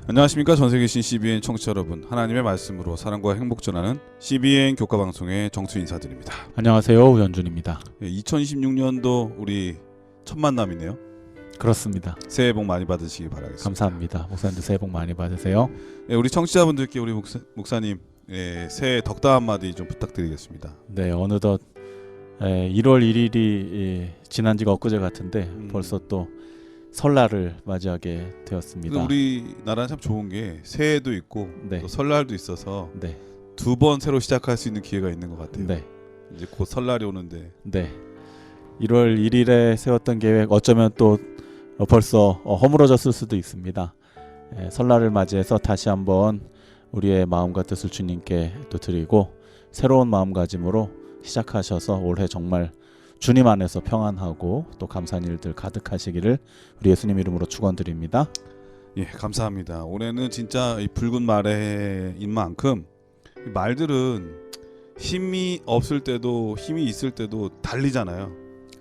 안녕하십니까. 전세계 계신 CBN 청취자 여러분, 하나님의 말씀으로 사랑과 행복 전하는 CBN 교과방송의 정수 인사드립니다. 안녕하세요, 우현준입니다. 2026년도 우리 첫 만남이네요. 그렇습니다. 새해 복 많이 받으시기 바라겠습니다. 감사합니다. 목사님도 새해 복 많이 받으세요. 우리 청취자분들께 우리 목사님 새해 덕담 한마디 좀 부탁드리겠습니다. 네, 어느덧 1월 1일이 지난 지가 엊그제 같은데 벌써 또 설날을 맞이하게 되었습니다. 우리나라는 참 좋은 게 새해도 있고 네. 또 설날도 있어서 네. 두 번 새로 시작할 수 있는 기회가 있는 것 같아요. 네. 이제 곧 설날이 오는데. 네. 1월 1일에 세웠던 계획 어쩌면 또 벌써 허물어졌을 수도 있습니다. 설날을 맞이해서 다시 한번 우리의 마음과 뜻을 주님께 또 드리고 새로운 마음가짐으로 시작하셔서 올해 정말 주님 안에서 평안하고 또 감사한 일들 가득하시기를 우리 예수님 이름으로 축원드립니다. 예, 감사합니다. 올해는 진짜 이 붉은 말해인 만큼 말들은 힘이 없을 때도 힘이 있을 때도 달리잖아요.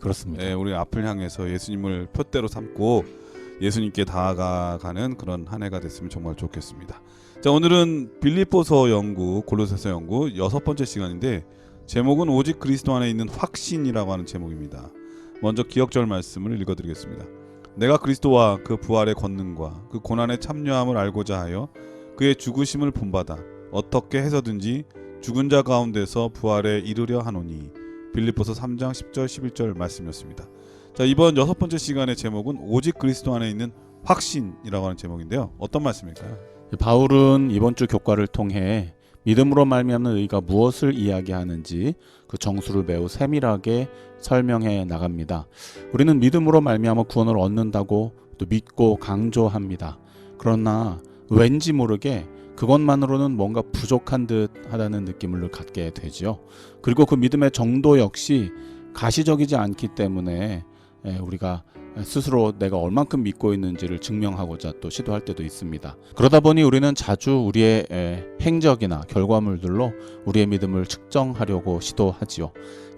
그렇습니다. 예, 우리 앞을 향해서 예수님을 표대로 삼고 예수님께 다가가는 그런 한 해가 됐으면 정말 좋겠습니다. 자, 오늘은 빌립보서 연구, 골로새서 연구 6번째 시간인데 제목은 오직 그리스도 안에 있는 확신이라고 하는 제목입니다. 먼저 기억절 말씀을 읽어드리겠습니다. 내가 그리스도와 그 부활의 권능과 그 고난의 참여함을 알고자 하여 그의 죽으심을 본받아 어떻게 해서든지 죽은 자 가운데서 부활에 이르려 하노니. 빌립보서 3장 10절 11절 말씀이었습니다. 자, 이번 6번째 시간의 제목은 오직 그리스도 안에 있는 확신이라고 하는 제목인데요. 어떤 말씀일까요? 바울은 이번 주 교과를 통해 믿음으로 말미암는 의가 무엇을 이야기하는지 그 정수를 매우 세밀하게 설명해 나갑니다. 우리는 믿음으로 말미암아 구원을 얻는다고 또 믿고 강조합니다. 그러나 왠지 모르게 그것만으로는 뭔가 부족한 듯 하다는 느낌을 갖게 되죠. 그리고 그 믿음의 정도 역시 가시적이지 않기 때문에 우리가 스스로 내가 얼만큼 믿고 있는지를 증명하고자 또 시도할 때도 있습니다. 그러다 보니 우리는 자주 우리의 행적이나 결과물들로 우리의 믿음을 측정하려고 시도하지요.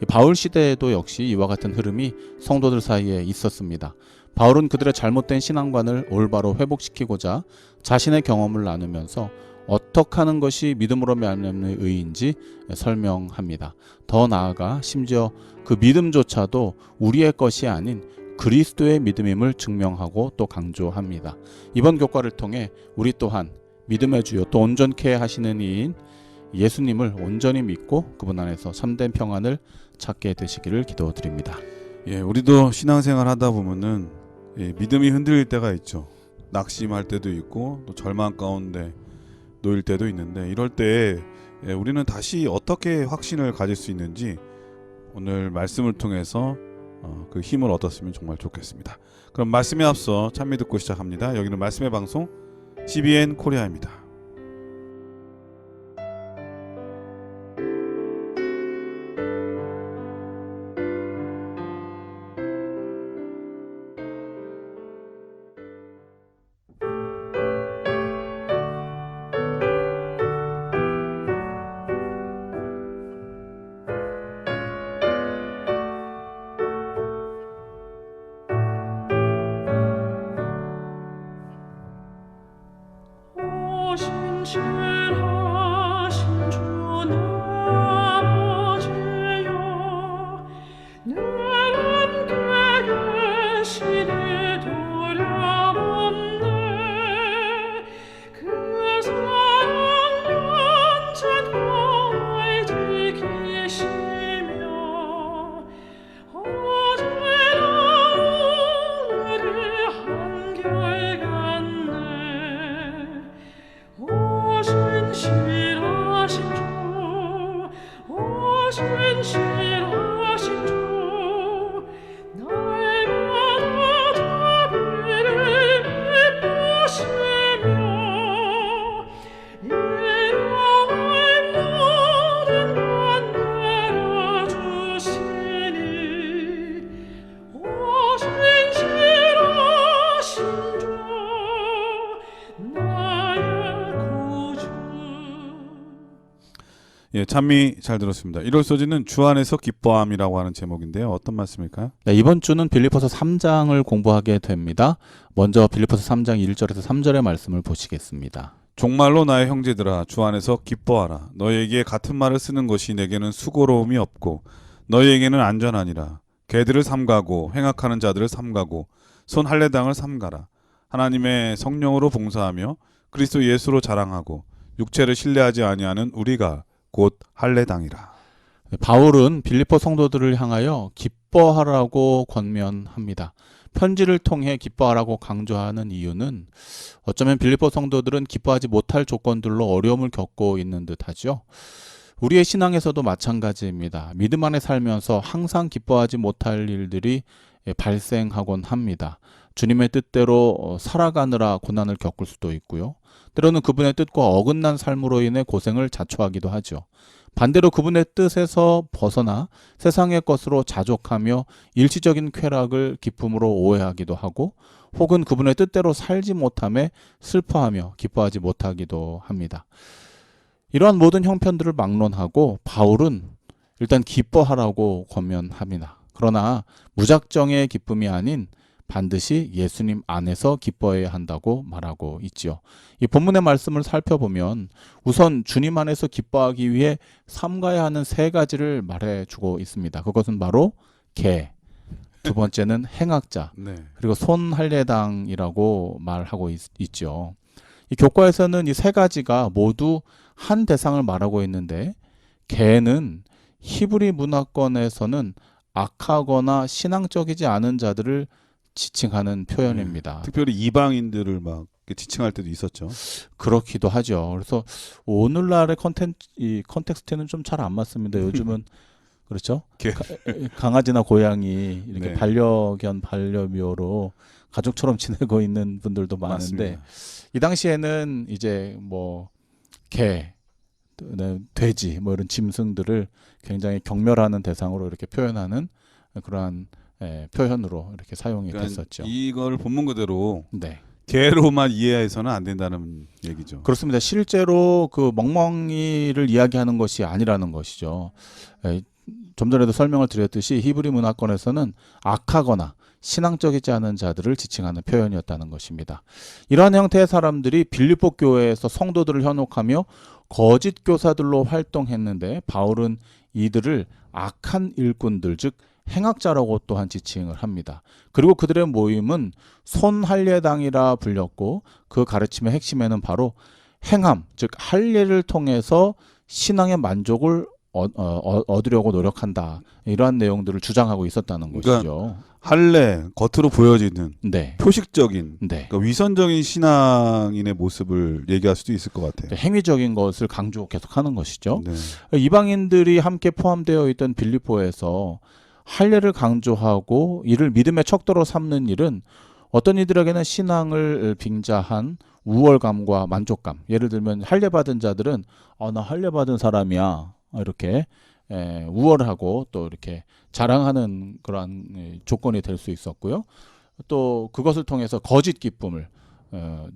바울 시대에도 역시 이와 같은 흐름이 성도들 사이에 있었습니다. 바울은 그들의 잘못된 신앙관을 올바로 회복시키고자 자신의 경험을 나누면서 어떻게 하는 것이 믿음으로 말미암는 의인지 설명합니다. 더 나아가 심지어 그 믿음조차도 우리의 것이 아닌 그리스도의 믿음임을 증명하고 또 강조합니다. 이번 교과를 통해 우리 또한 믿음의 주요 또 온전케 하시는 이인 예수님을 온전히 믿고 그분 안에서 참된 평안을 찾게 되시기를 기도드립니다. 예, 우리도 신앙생활 하다 보면은 믿음이 흔들릴 때가 있죠. 낙심할 때도 있고 또 절망 가운데 놓일 때도 있는데 이럴 때 우리는 다시 어떻게 확신을 가질 수 있는지 오늘 말씀을 통해서 그 힘을 얻었으면 정말 좋겠습니다. 그럼 말씀에 앞서 찬미 듣고 시작합니다. 여기는 말씀의 방송 CBN 코리아입니다. 신실하신 주 아버지여 내 함께 계시니 두려움없네 그 사랑 언제나 지키시며 어제나 오늘이 한결같네 오신 찬미 잘 들었습니다. 1월 소지는 주 안에서 기뻐함이라고 하는 제목인데요. 어떤 말씀일까요? 네, 이번 주는 빌립보서 3장을 공부하게 됩니다. 먼저 빌립보서 3장 1절에서 3절의 말씀을 보시겠습니다. 종말로 나의 형제들아 주 안에서 기뻐하라. 너희에게 같은 말을 쓰는 것이 내게는 수고로움이 없고 너희에게는 안전하니라. 개들을 삼가고 행악하는 자들을 삼가고 손 할례당을 삼가라. 하나님의 성령으로 봉사하며 그리스도 예수로 자랑하고 육체를 신뢰하지 아니하는 우리가 곧 할례당이라. 네, 바울은 빌립보 성도들을 향하여 기뻐하라고 권면합니다. 편지를 통해 기뻐하라고 강조하는 이유는 어쩌면 빌립보 성도들은 기뻐하지 못할 조건들로 어려움을 겪고 있는 듯하죠. 우리의 신앙에서도 마찬가지입니다. 믿음 안에 살면서 항상 기뻐하지 못할 일들이 발생하곤 합니다. 주님의 뜻대로 살아가느라 고난을 겪을 수도 있고요. 때로는 그분의 뜻과 어긋난 삶으로 인해 고생을 자초하기도 하죠. 반대로 그분의 뜻에서 벗어나 세상의 것으로 자족하며 일시적인 쾌락을 기쁨으로 오해하기도 하고 혹은 그분의 뜻대로 살지 못함에 슬퍼하며 기뻐하지 못하기도 합니다. 이러한 모든 형편들을 막론하고 바울은 일단 기뻐하라고 권면합니다. 그러나 무작정의 기쁨이 아닌 반드시 예수님 안에서 기뻐해야 한다고 말하고 있지요. 이 본문의 말씀을 살펴보면 우선 주님 안에서 기뻐하기 위해 삼가야 하는 세 가지를 말해주고 있습니다. 그것은 바로 개, 두 번째는 행악자, 네. 그리고 손할례당이라고 말하고 있죠. 이 교과에서는 이 세 가지가 모두 한 대상을 말하고 있는데 개는 히브리 문화권에서는 악하거나 신앙적이지 않은 자들을 지칭하는 표현입니다. 특별히 이방인들을 막 지칭할 때도 있었죠. 그렇기도 하죠. 그래서 오늘날의 이 컨텍스트는 좀 잘 안 맞습니다. 요즘은 그렇죠. 강아지나 고양이 이렇게 네. 반려견, 반려묘로 가족처럼 지내고 있는 분들도 많은데 맞습니다. 이 당시에는 이제 뭐 개, 돼지 뭐 이런 짐승들을 굉장히 경멸하는 대상으로 이렇게 표현하는 그러한 표현으로 이렇게 사용이 그러니까 됐었죠. 이걸 본문 그대로 네. 개로만 이해해서는 안 된다는 얘기죠. 그렇습니다. 실제로 그 멍멍이를 이야기하는 것이 아니라는 것이죠. 좀 전에도 설명을 드렸듯이 히브리 문화권에서는 악하거나 신앙적이지 않은 자들을 지칭하는 표현이었다는 것입니다. 이러한 형태의 사람들이 빌립보 교회에서 성도들을 현혹하며 거짓 교사들로 활동했는데 바울은 이들을 악한 일꾼들, 즉 행악자라고 또한 지칭을 합니다. 그리고 그들의 모임은 손할례당이라 불렸고 그 가르침의 핵심에는 바로 행함, 즉 할례를 통해서 신앙의 만족을 얻으려고 노력한다. 이러한 내용들을 주장하고 있었다는 것이죠. 할례, 겉으로 보여지는 네. 표식적인 네. 그러니까 위선적인 신앙인의 모습을 얘기할 수도 있을 것 같아요. 행위적인 것을 강조 계속하는 것이죠. 네. 이방인들이 함께 포함되어 있던 빌립보에서 할례를 강조하고 이를 믿음의 척도로 삼는 일은 어떤 이들에게는 신앙을 빙자한 우월감과 만족감. 예를 들면 할례 받은 자들은 나 할례 받은 사람이야 이렇게 우월하고 또 이렇게 자랑하는 그러한 조건이 될 수 있었고요. 또 그것을 통해서 거짓 기쁨을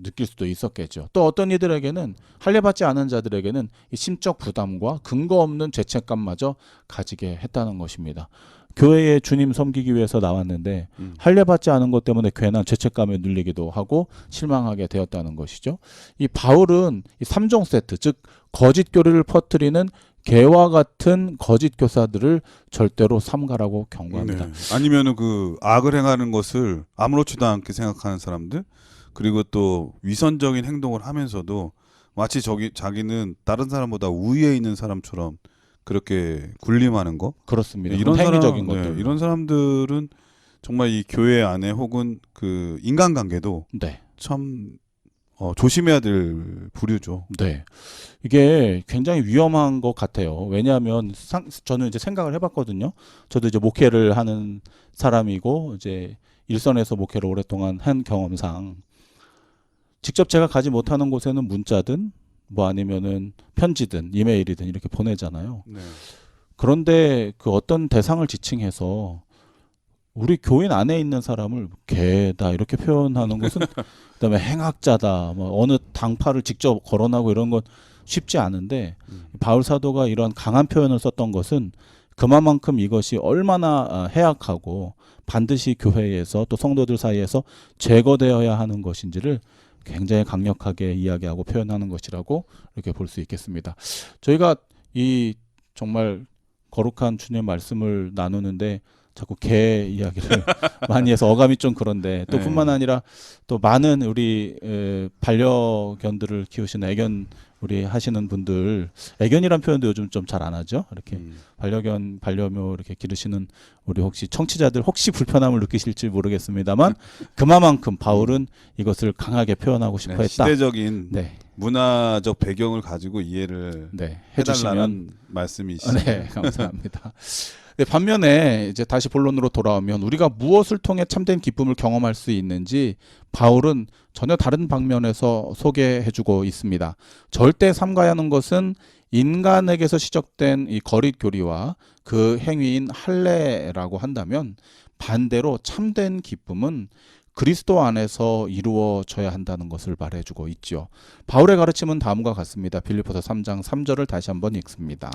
느낄 수도 있었겠죠. 또 어떤 이들에게는 할례 받지 않은 자들에게는 이 심적 부담과 근거 없는 죄책감마저 가지게 했다는 것입니다. 교회에 주님 섬기기 위해서 나왔는데 할례 받지 않은 것 때문에 괜한 죄책감에 눌리기도 하고 실망하게 되었다는 것이죠. 이 바울은 이 3종 세트, 즉 거짓 교리를 퍼뜨리는 개와 같은 거짓 교사들을 절대로 삼가라고 경고합니다. 네. 아니면은 그 악을 행하는 것을 아무렇지도 않게 생각하는 사람들, 그리고 또 위선적인 행동을 하면서도 마치 자기는 다른 사람보다 우위에 있는 사람처럼 그렇게 군림하는 거. 그렇습니다. 이런 행위적인 사람, 것들. 네, 이런 사람들은 정말 이 교회 안에 혹은 그 인간관계도 네. 참 조심해야 될 부류죠. 네. 이게 굉장히 위험한 것 같아요. 왜냐하면 저는 이제 생각을 해봤거든요. 저도 이제 목회를 하는 사람이고 이제 일선에서 목회를 오랫동안 한 경험상 직접 제가 가지 못하는 곳에는 문자든 뭐 아니면은 편지든 이메일이든 이렇게 보내잖아요. 네. 그런데 그 어떤 대상을 지칭해서 우리 교인 안에 있는 사람을 개다 이렇게 표현하는 것은 그다음에 행악자다 뭐 어느 당파를 직접 거론하고 이런 건 쉽지 않은데 바울 사도가 이런 강한 표현을 썼던 것은 그만큼 이것이 얼마나 해악하고 반드시 교회에서 또 성도들 사이에서 제거되어야 하는 것인지를 굉장히 강력하게 이야기하고 표현하는 것이라고 이렇게 볼 수 있겠습니다. 저희가 이 정말 거룩한 주님의 말씀을 나누는데 자꾸 개 이야기를 많이 해서 어감이 좀 그런데 또 네. 뿐만 아니라 또 많은 우리 반려견들을 키우시는 애견 우리 하시는 분들, 애견이란 표현도 요즘 좀 잘 안 하죠. 이렇게 반려견, 반려묘 이렇게 기르시는 우리 혹시 청취자들 혹시 불편함을 느끼실지 모르겠습니다만 그만큼 바울은 이것을 강하게 표현하고 싶어 네, 했다. 시대적인 네, 문화적 배경을 가지고 이해를 네, 해달라는 해주시면 말씀이시죠. 네, 감사합니다. 네, 반면에 이제 다시 본론으로 돌아오면 우리가 무엇을 통해 참된 기쁨을 경험할 수 있는지 바울은 전혀 다른 방면에서 소개해주고 있습니다. 절대 삼가하는 것은 인간에게서 시작된 이 거릿 교리와 그 행위인 할례라고 한다면 반대로 참된 기쁨은 그리스도 안에서 이루어져야 한다는 것을 말해주고 있죠. 바울의 가르침은 다음과 같습니다. 빌립보서 3장 3절을 다시 한번 읽습니다.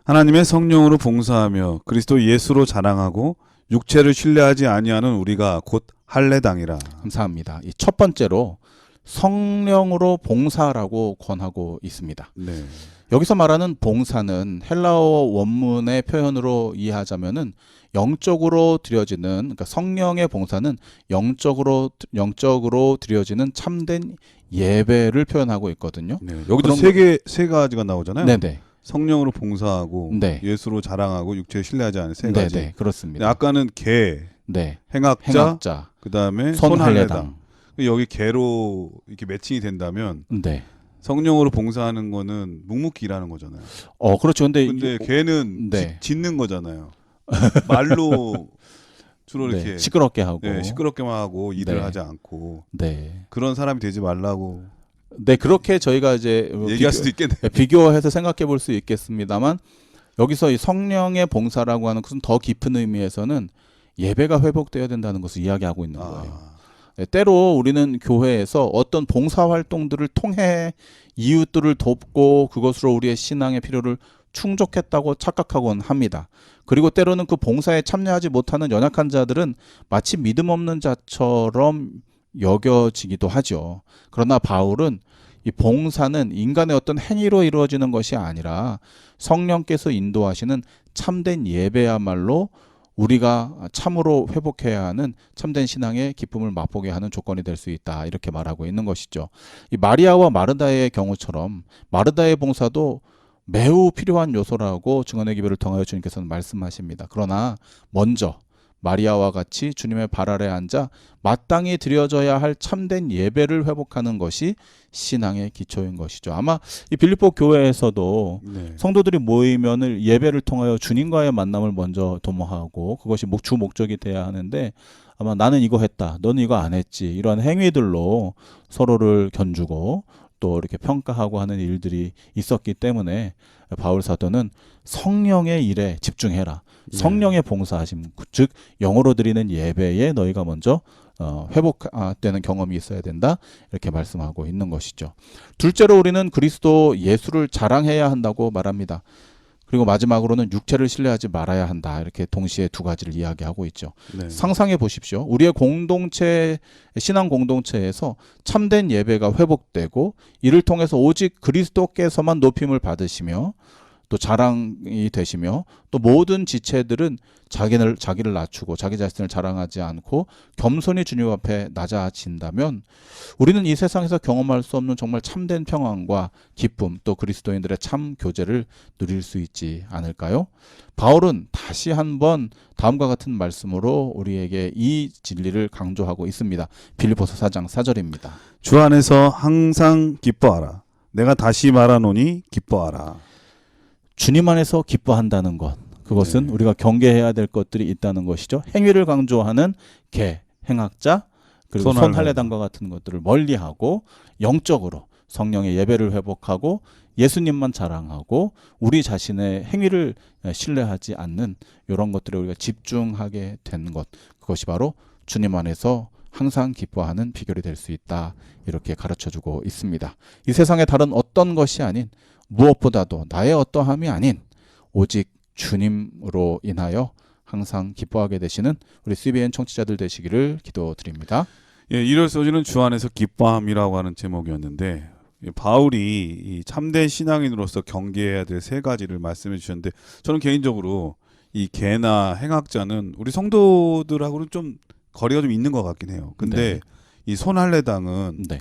하나님의 성령으로 봉사하며 그리스도 예수로 자랑하고 육체를 신뢰하지 아니하는 우리가 곧 할례당이라. 감사합니다. 이 첫 번째로 성령으로 봉사라고 권하고 있습니다. 네. 여기서 말하는 봉사는 헬라어 원문의 표현으로 이해하자면은 영적으로 드려지는, 그러니까 성령의 봉사는 영적으로 드려지는 참된 예배를 표현하고 있거든요. 네. 여기도 그런 세 가지가 나오잖아요. 네네. 성령으로 봉사하고 네. 예수로 자랑하고 육체에 신뢰하지 않은 세 가지. 네네. 그렇습니다. 아까는 개, 네. 행악자, 행악자, 그다음에 손할례당. 손할례당. 여기 개로 이렇게 매칭이 된다면 네. 성령으로 봉사하는 거는 묵묵히 일하는 거잖아요. 그렇죠. 근데 개는 네. 짖는 거잖아요. 말로 주로 네. 이렇게 시끄럽게 하고. 네, 시끄럽게만 하고 일을 네. 하지 않고 네. 그런 사람이 되지 말라고 네, 그렇게 저희가 이제 얘기할 수도 있겠네요. 비교해서 생각해 볼 수 있겠습니다만 여기서 이 성령의 봉사라고 하는 것은 더 깊은 의미에서는 예배가 회복되어야 된다는 것을 이야기하고 있는 거예요. 네, 때로 우리는 교회에서 어떤 봉사 활동들을 통해 이웃들을 돕고 그것으로 우리의 신앙의 필요를 충족했다고 착각하곤 합니다. 그리고 때로는 그 봉사에 참여하지 못하는 연약한 자들은 마치 믿음 없는 자처럼 여겨지기도 하죠. 그러나 바울은 이 봉사는 인간의 어떤 행위로 이루어지는 것이 아니라 성령께서 인도하시는 참된 예배야말로 우리가 참으로 회복해야 하는 참된 신앙의 기쁨을 맛보게 하는 조건이 될 수 있다. 이렇게 말하고 있는 것이죠. 이 마리아와 마르다의 경우처럼 마르다의 봉사도 매우 필요한 요소라고 증언의 기별을 통하여 주님께서는 말씀하십니다. 그러나 먼저 마리아와 같이 주님의 발 아래 앉아 마땅히 드려져야 할 참된 예배를 회복하는 것이 신앙의 기초인 것이죠. 아마 이 빌립보 교회에서도 네. 성도들이 모이면은 예배를 통하여 주님과의 만남을 먼저 도모하고 그것이 주 목적이 돼야 하는데 아마 나는 이거 했다, 너는 이거 안 했지, 이런 행위들로 서로를 견주고 또 이렇게 평가하고 하는 일들이 있었기 때문에 바울 사도는 성령의 일에 집중해라. 성령의 봉사하심, 즉 영으로 드리는 예배에 너희가 먼저 회복되는 경험이 있어야 된다. 이렇게 말씀하고 있는 것이죠. 둘째로 우리는 그리스도 예수를 자랑해야 한다고 말합니다. 그리고 마지막으로는 육체를 신뢰하지 말아야 한다. 이렇게 동시에 두 가지를 이야기하고 있죠. 네. 상상해 보십시오. 우리의 공동체, 신앙 공동체에서 참된 예배가 회복되고 이를 통해서 오직 그리스도께서만 높임을 받으시며 또 자랑이 되시며 또 모든 지체들은 자기를 낮추고 자기 자신을 자랑하지 않고 겸손히 주님 앞에 낮아진다면 우리는 이 세상에서 경험할 수 없는 정말 참된 평안과 기쁨 또 그리스도인들의 참 교제를 누릴 수 있지 않을까요? 바울은 다시 한번 다음과 같은 말씀으로 우리에게 이 진리를 강조하고 있습니다. 빌립보서 4장 4절입니다. 주 안에서 항상 기뻐하라. 내가 다시 말하노니 기뻐하라. 주님 안에서 기뻐한다는 것, 그것은 네. 우리가 경계해야 될 것들이 있다는 것이죠. 행위를 강조하는 개, 행악자, 그리고 손할례당과 같은 것들을 멀리하고 영적으로 성령의 예배를 회복하고 예수님만 자랑하고 우리 자신의 행위를 신뢰하지 않는 이런 것들에 우리가 집중하게 되는 것, 그것이 바로 주님 안에서 항상 기뻐하는 비결이 될 수 있다. 이렇게 가르쳐주고 있습니다. 이 세상의 다른 어떤 것이 아닌 무엇보다도 나의 어떠함이 아닌 오직 주님으로 인하여 항상 기뻐하게 되시는 우리 CBN 청취자들 되시기를 기도드립니다. 예, 1월 소지는 주 안에서 기뻐함이라고 하는 제목이었는데 바울이 이 참된 신앙인으로서 경계해야 될 세 가지를 말씀해 주셨는데 저는 개인적으로 이 개나 행악자는 우리 성도들하고는 좀 거리가 좀 있는 것 같긴 해요. 근데 네. 이 손할례당은 네.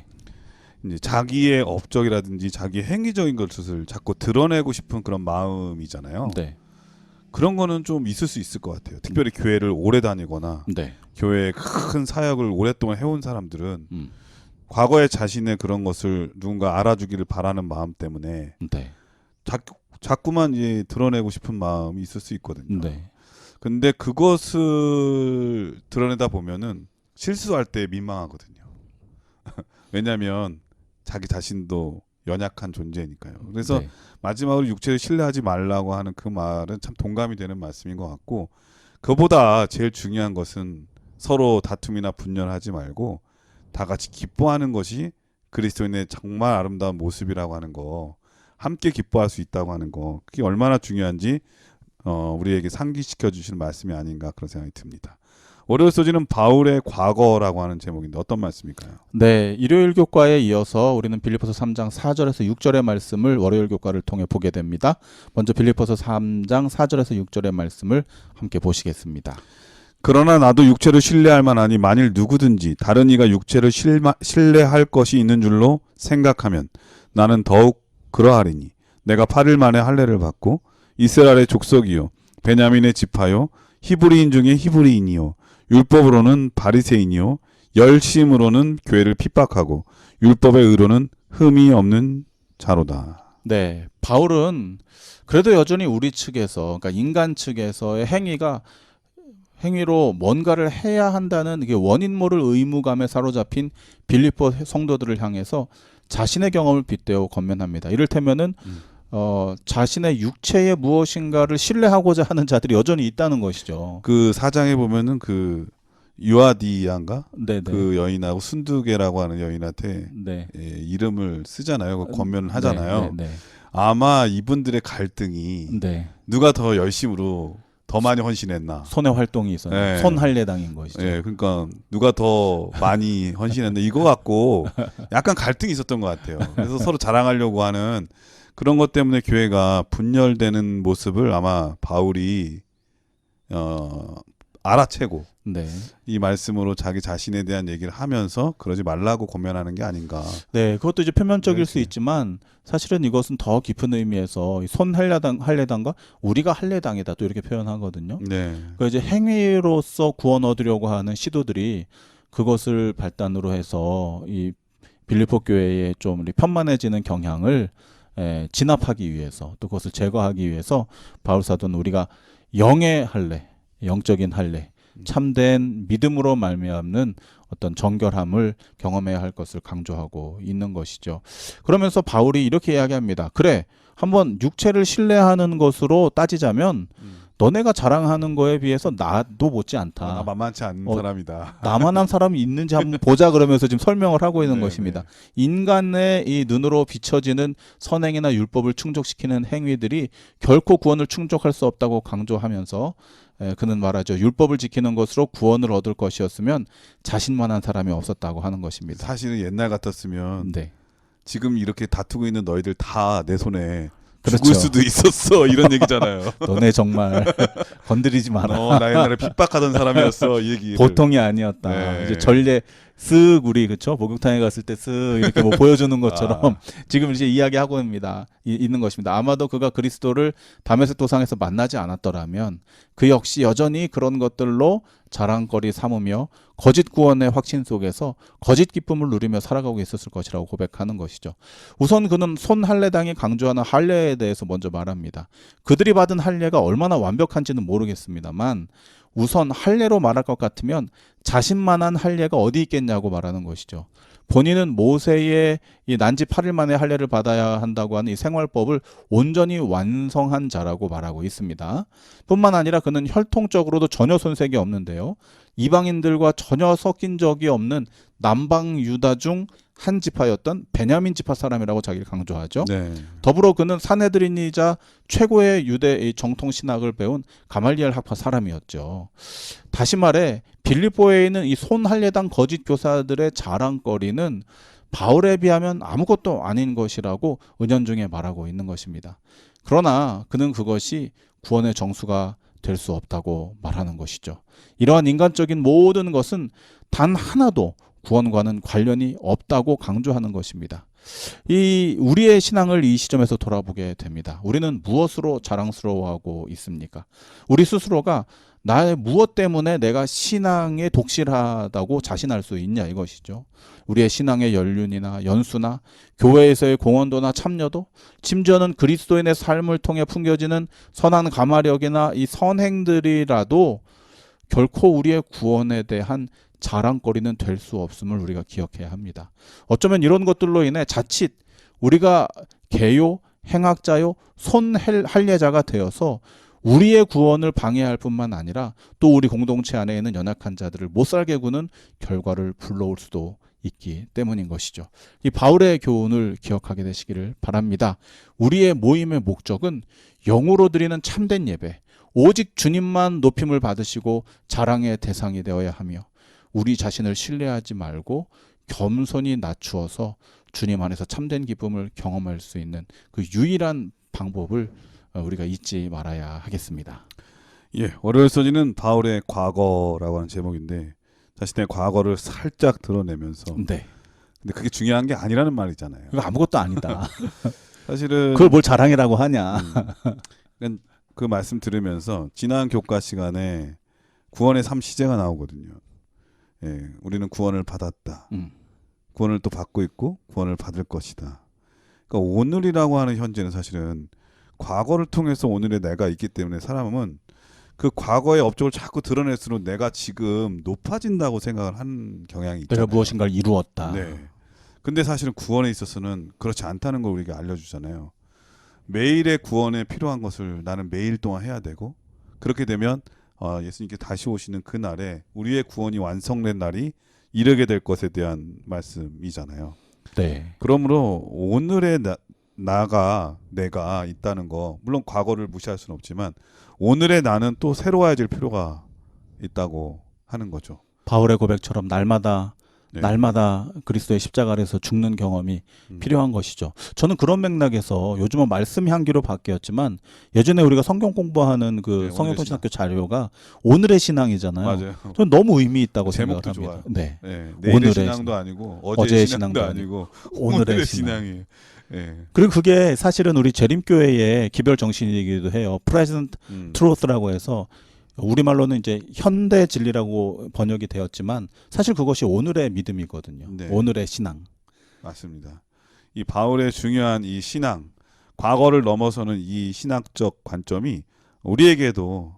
이제 자기의 업적이라든지 자기의 행위적인 것을 자꾸 드러내고 싶은 그런 마음이잖아요. 네. 그런 거는 좀 있을 수 있을 것 같아요. 특별히 교회를 오래 다니거나 네. 교회에 큰 사역을 오랫동안 해온 사람들은 음. 과거의 자신의 그런 것을 누군가 알아주기를 바라는 마음 때문에 네. 자꾸만 이제 드러내고 싶은 마음이 있을 수 있거든요. 네. 근데 그것을 드러내다 보면은 실수할 때 민망하거든요. 왜냐하면 자기 자신도 연약한 존재니까요. 그래서 네. 마지막으로 육체를 신뢰하지 말라고 하는 그 말은 참 동감이 되는 말씀인 것 같고, 그보다 제일 중요한 것은 서로 다툼이나 분열하지 말고 다 같이 기뻐하는 것이 그리스도인의 정말 아름다운 모습이라고 하는 거, 함께 기뻐할 수 있다고 하는 거, 그게 얼마나 중요한지 우리에게 상기시켜 주시는 말씀이 아닌가 그런 생각이 듭니다. 월요일 소지는 바울의 과거라고 하는 제목인데 어떤 말씀일까요? 네, 일요일 교과에 이어서 우리는 빌립보서 3장 4절에서 6절의 말씀을 월요일 교과를 통해 보게 됩니다. 먼저 빌립보서 3장 4절에서 6절의 말씀을 함께 보시겠습니다. 그러나 나도 육체를 신뢰할 만하니 만일 누구든지 다른 이가 육체를 신뢰할 것이 있는 줄로 생각하면 나는 더욱 그러하리니 내가 8일 만에 할례를 받고 이스라엘의 족속이요 베냐민의 지파요 히브리인 중에 히브리인이요 율법으로는 바리새인이요 열심으로는 교회를 핍박하고 율법의 의로는 흠이 없는 자로다. 네, 바울은 그래도 여전히 우리 측에서, 그러니까 인간 측에서의 행위로 뭔가를 해야 한다는 이게 원인 모를 의무감에 사로잡힌 빌립보 성도들을 향해서 자신의 경험을 빗대어 권면합니다. 이를테면은 자신의 육체의 무엇인가를 신뢰하고자 하는 자들이 여전히 있다는 것이죠. 그 사장에 보면은 그 유아디아인가? 네네. 그 여인하고 순두개라고 하는 여인한테 네. 이름을 쓰잖아요. 그 권면을 하잖아요. 네. 아마 이분들의 갈등이 네. 누가 더 열심으로 더 많이 헌신했나. 손의 활동이 있었네. 네. 손할례당인 것이죠. 예, 그러니까 누가 더 많이 헌신했나 이거 갖고 약간 갈등이 있었던 것 같아요. 그래서 서로 자랑하려고 하는 그런 것 때문에 교회가 분열되는 모습을 아마 바울이 알아채고 네. 이 말씀으로 자기 자신에 대한 얘기를 하면서 그러지 말라고 권면하는 게 아닌가. 네, 그것도 이제 표면적일 수 그렇지. 있지만 사실은 이것은 더 깊은 의미에서 이 할례당과 우리가 할례당이다 또 이렇게 표현하거든요. 네. 그 이제 행위로서 구원 얻으려고 하는 시도들이 그것을 발단으로 해서 이 빌립보 교회에 좀 우리 편만해지는 경향을 진압하기 위해서 또 그것을 제거하기 위해서 바울 사도는 우리가 영의 할례, 영적인 할례, 참된 믿음으로 말미암는 어떤 정결함을 경험해야 할 것을 강조하고 있는 것이죠. 그러면서 바울이 이렇게 이야기합니다. 그래, 한번 육체를 신뢰하는 것으로 따지자면 너네가 자랑하는 거에 비해서 나도 못지 않다. 나 만만치 않은 사람이다. 나만한 사람이 있는지 한번 보자 그러면서 지금 설명을 하고 있는 네, 것입니다. 네. 인간의 이 눈으로 비춰지는 선행이나 율법을 충족시키는 행위들이 결코 구원을 충족할 수 없다고 강조하면서 그는 말하죠. 율법을 지키는 것으로 구원을 얻을 것이었으면 자신만한 사람이 없었다고 하는 것입니다. 사실은 옛날 같았으면 네. 지금 이렇게 다투고 있는 너희들 다 내 손에 그렇죠. 죽을 수도 있었어 이런 얘기잖아요. 너네 정말 건드리지 마라. 나 옛날에 핍박하던 사람이었어 이 얘기. 보통이 아니었다. 네. 이제 전례 쓱 우리 그쵸 목욕탕에 갔을 때 쓱 이렇게 뭐 보여주는 것처럼 지금 이제 이야기하고 있는 것입니다. 아마도 그가 그리스도를 다메섹 도상에서 만나지 않았더라면 그 역시 여전히 그런 것들로 자랑거리 삼으며 거짓 구원의 확신 속에서 거짓 기쁨을 누리며 살아가고 있었을 것이라고 고백하는 것이죠. 우선 그는 손할례당이 강조하는 할례에 대해서 먼저 말합니다. 그들이 받은 할례가 얼마나 완벽한지는 모르겠습니다만 우선 할례로 말할 것 같으면 자신만한 할례가 어디 있겠냐고 말하는 것이죠. 본인은 모세의 이 난지 8일 만에 할례를 받아야 한다고 하는 이 생활법을 온전히 완성한 자라고 말하고 있습니다. 뿐만 아니라 그는 혈통적으로도 전혀 손색이 없는데요. 이방인들과 전혀 섞인 적이 없는 남방 유다 중 한 지파였던 베냐민 지파 사람이라고 자기를 강조하죠. 네. 더불어 그는 사내들인이자 최고의 유대 정통 신학을 배운 가말리엘 학파 사람이었죠. 다시 말해 빌립보에 있는 이 손할례당 거짓 교사들의 자랑거리는 바울에 비하면 아무것도 아닌 것이라고 은연중에 말하고 있는 것입니다. 그러나 그는 그것이 구원의 정수가 될 수 없다고 말하는 것이죠. 이러한 인간적인 모든 것은 단 하나도 구원과는 관련이 없다고 강조하는 것입니다. 이 우리의 신앙을 이 시점에서 돌아보게 됩니다. 우리는 무엇으로 자랑스러워하고 있습니까? 우리 스스로가 나의 무엇 때문에 내가 신앙에 독실하다고 자신할 수 있냐 이것이죠. 우리의 신앙의 연륜이나 연수나 교회에서의 공헌도나 참여도, 심지어는 그리스도인의 삶을 통해 풍겨지는 선한 가마력이나 이 선행들이라도 결코 우리의 구원에 대한 자랑거리는 될 수 없음을 우리가 기억해야 합니다. 어쩌면 이런 것들로 인해 자칫 우리가 개요, 행악자요, 손할례자가 되어서 우리의 구원을 방해할 뿐만 아니라 또 우리 공동체 안에 있는 연약한 자들을 못살게 구는 결과를 불러올 수도 있기 때문인 것이죠. 이 바울의 교훈을 기억하게 되시기를 바랍니다. 우리의 모임의 목적은 영으로 드리는 참된 예배, 오직 주님만 높임을 받으시고 자랑의 대상이 되어야 하며 우리 자신을 신뢰하지 말고 겸손히 낮추어서 주님 안에서 참된 기쁨을 경험할 수 있는 그 유일한 방법을 우리가 잊지 말아야 하겠습니다. 예, 월요일 서지는 바울의 과거라고 하는 제목인데 자신의 과거를 살짝 드러내면서 네. 근데 그게 중요한 게 아니라는 말이잖아요. 그거 아무것도 아니다. 사실은 그걸 뭘 자랑이라고 하냐. 그러니까 그 말씀 들으면서 지난 교과 시간에 구원의 3시제가 나오거든요. 예, 우리는 구원을 받았다. 구원을 또 받고 있고 구원을 받을 것이다. 그러니까 오늘이라고 하는 현재는 사실은 과거를 통해서 오늘의 내가 있기 때문에 사람은 그 과거의 업적을 자꾸 드러낼수록 내가 지금 높아진다고 생각을 한 경향이 있잖아요. 내가 무엇인가를 이루었다. 네. 근데 사실은 구원에 있어서는 그렇지 않다는 걸 우리가 알려주잖아요. 매일의 구원에 필요한 것을 나는 매일 동안 해야 되고 그렇게 되면 예수님께 다시 오시는 그 날에 우리의 구원이 완성된 날이 이르게 될 것에 대한 말씀이잖아요. 네. 그러므로 오늘의 나가 내가 있다는 거 물론 과거를 무시할 수는 없지만 오늘의 나는 또 새로워질 필요가 있다고 하는 거죠. 바울의 고백처럼 날마다 네. 날마다 그리스도의 십자가 아래서 죽는 경험이 필요한 것이죠. 저는 그런 맥락에서 요즘은 말씀 향기로 바뀌었지만 예전에 우리가 성경 공부하는 그 네, 성경통신학교 자료가 오늘의 신앙이잖아요. 맞아요. 저는 너무 의미 있다고 생각을 제목도 합니다. 좋아요. 네. 네, 내일의 오늘의 신앙도 아니고 어제의 신앙도 신앙도 아니고 오늘의 신앙. 신앙이에요. 네. 그리고 그게 사실은 우리 재림교회의 기별 정신이기도 해요. Present Truth라고 해서 우리말로는 이제 현대 진리라고 번역이 되었지만 사실 그것이 오늘의 믿음이거든요. 네. 오늘의 신앙. 맞습니다. 이 바울의 중요한 이 신앙, 과거를 넘어서는 이 신학적 관점이 우리에게도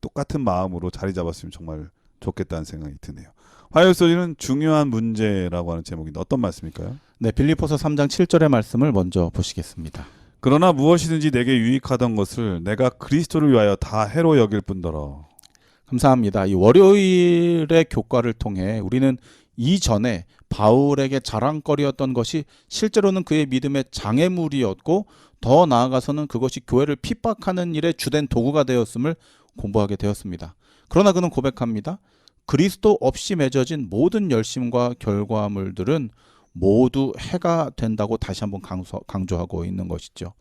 똑같은 마음으로 자리 잡았으면 정말 좋겠다는 생각이 드네요. 화요일 소리는 중요한 문제라고 하는 제목인데 어떤 말씀일까요? 네, 빌립보서 3장 7절의 말씀을 먼저 보시겠습니다. 그러나 무엇이든지 내게 유익하던 것을 내가 그리스도를 위하여 다 해로 여길 뿐더러. 감사합니다. 이 월요일의 교과를 통해 우리는 이전에 바울에게 자랑거리였던 것이 실제로는 그의 믿음의 장애물이었고 더 나아가서는 그것이 교회를 핍박하는 일에 주된 도구가 되었음을 공부하게 되었습니다. 그러나 그는 고백합니다. 그리스도 없이 맺어진 모든 열심과 결과물들은 모두 해가 된다고 다시 한번 강조하고 있는 것이죠.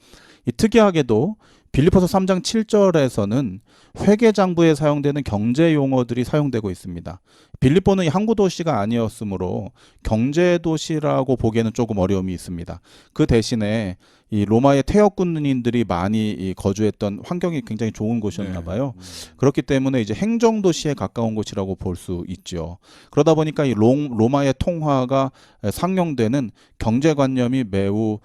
이 특이하게도 빌립보서 3장 7절에서는 회계장부에 사용되는 경제 용어들이 사용되고 있습니다. 빌립보는 항구 도시가 아니었으므로 경제 도시라고 보기에는 조금 어려움이 있습니다. 그 대신에 이 로마의 태역군인들이 많이 거주했던 환경이 굉장히 좋은 곳이었나 봐요. 그렇기 때문에 이제 행정 도시에 가까운 곳이라고 볼 수 있죠. 그러다 보니까 이 로마의 통화가 상용되는 경제관념이 매우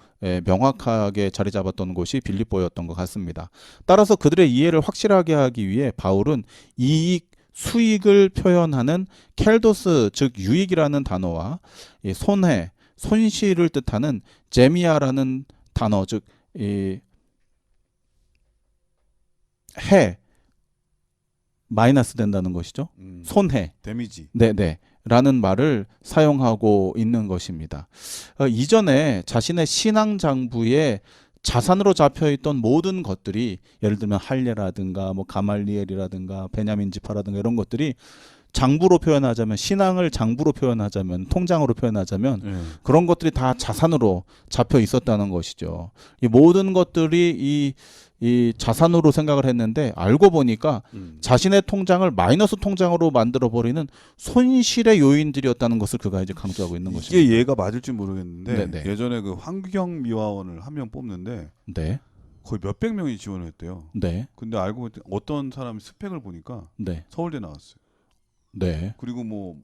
명확하게 자리 잡았던 곳이 빌립보였던 것 같습니다. 따라서 그들의 이해를 확실하게 하기 위해 바울은 이익, 수익을 표현하는 켈도스 즉 유익이라는 단어와 이 손해, 손실을 뜻하는 제미아라는 단어 즉 이 해 마이너스 된다는 것이죠. 손해. 데미지. 네네. 라는 말을 사용하고 있는 것입니다. 이전에 자신의 신앙 장부에 자산으로 잡혀있던 모든 것들이 예를 들면 할례라든가 뭐 가말리엘이라든가 베냐민 지파라든가 이런 것들이 장부로 표현하자면 신앙을 장부로 표현하자면 통장으로 표현하자면 네. 그런 것들이 다 자산으로 잡혀 있었다는 것이죠. 이 모든 것들이 이 자산으로 생각을 했는데 알고 보니까 자신의 통장을 마이너스 통장으로 만들어 버리는 손실의 요인들이었다는 것을 그가 이제 강조하고 있는 것입니다. 이게 얘가 맞을지 모르겠는데 네네. 예전에 그 환경미화원을 한 명 뽑는데 네, 거의 몇백 명이 지원을 했대요. 네, 근데 알고 보니 어떤 사람이 스펙을 보니까 네, 서울대 나왔어요. 네, 그리고 뭐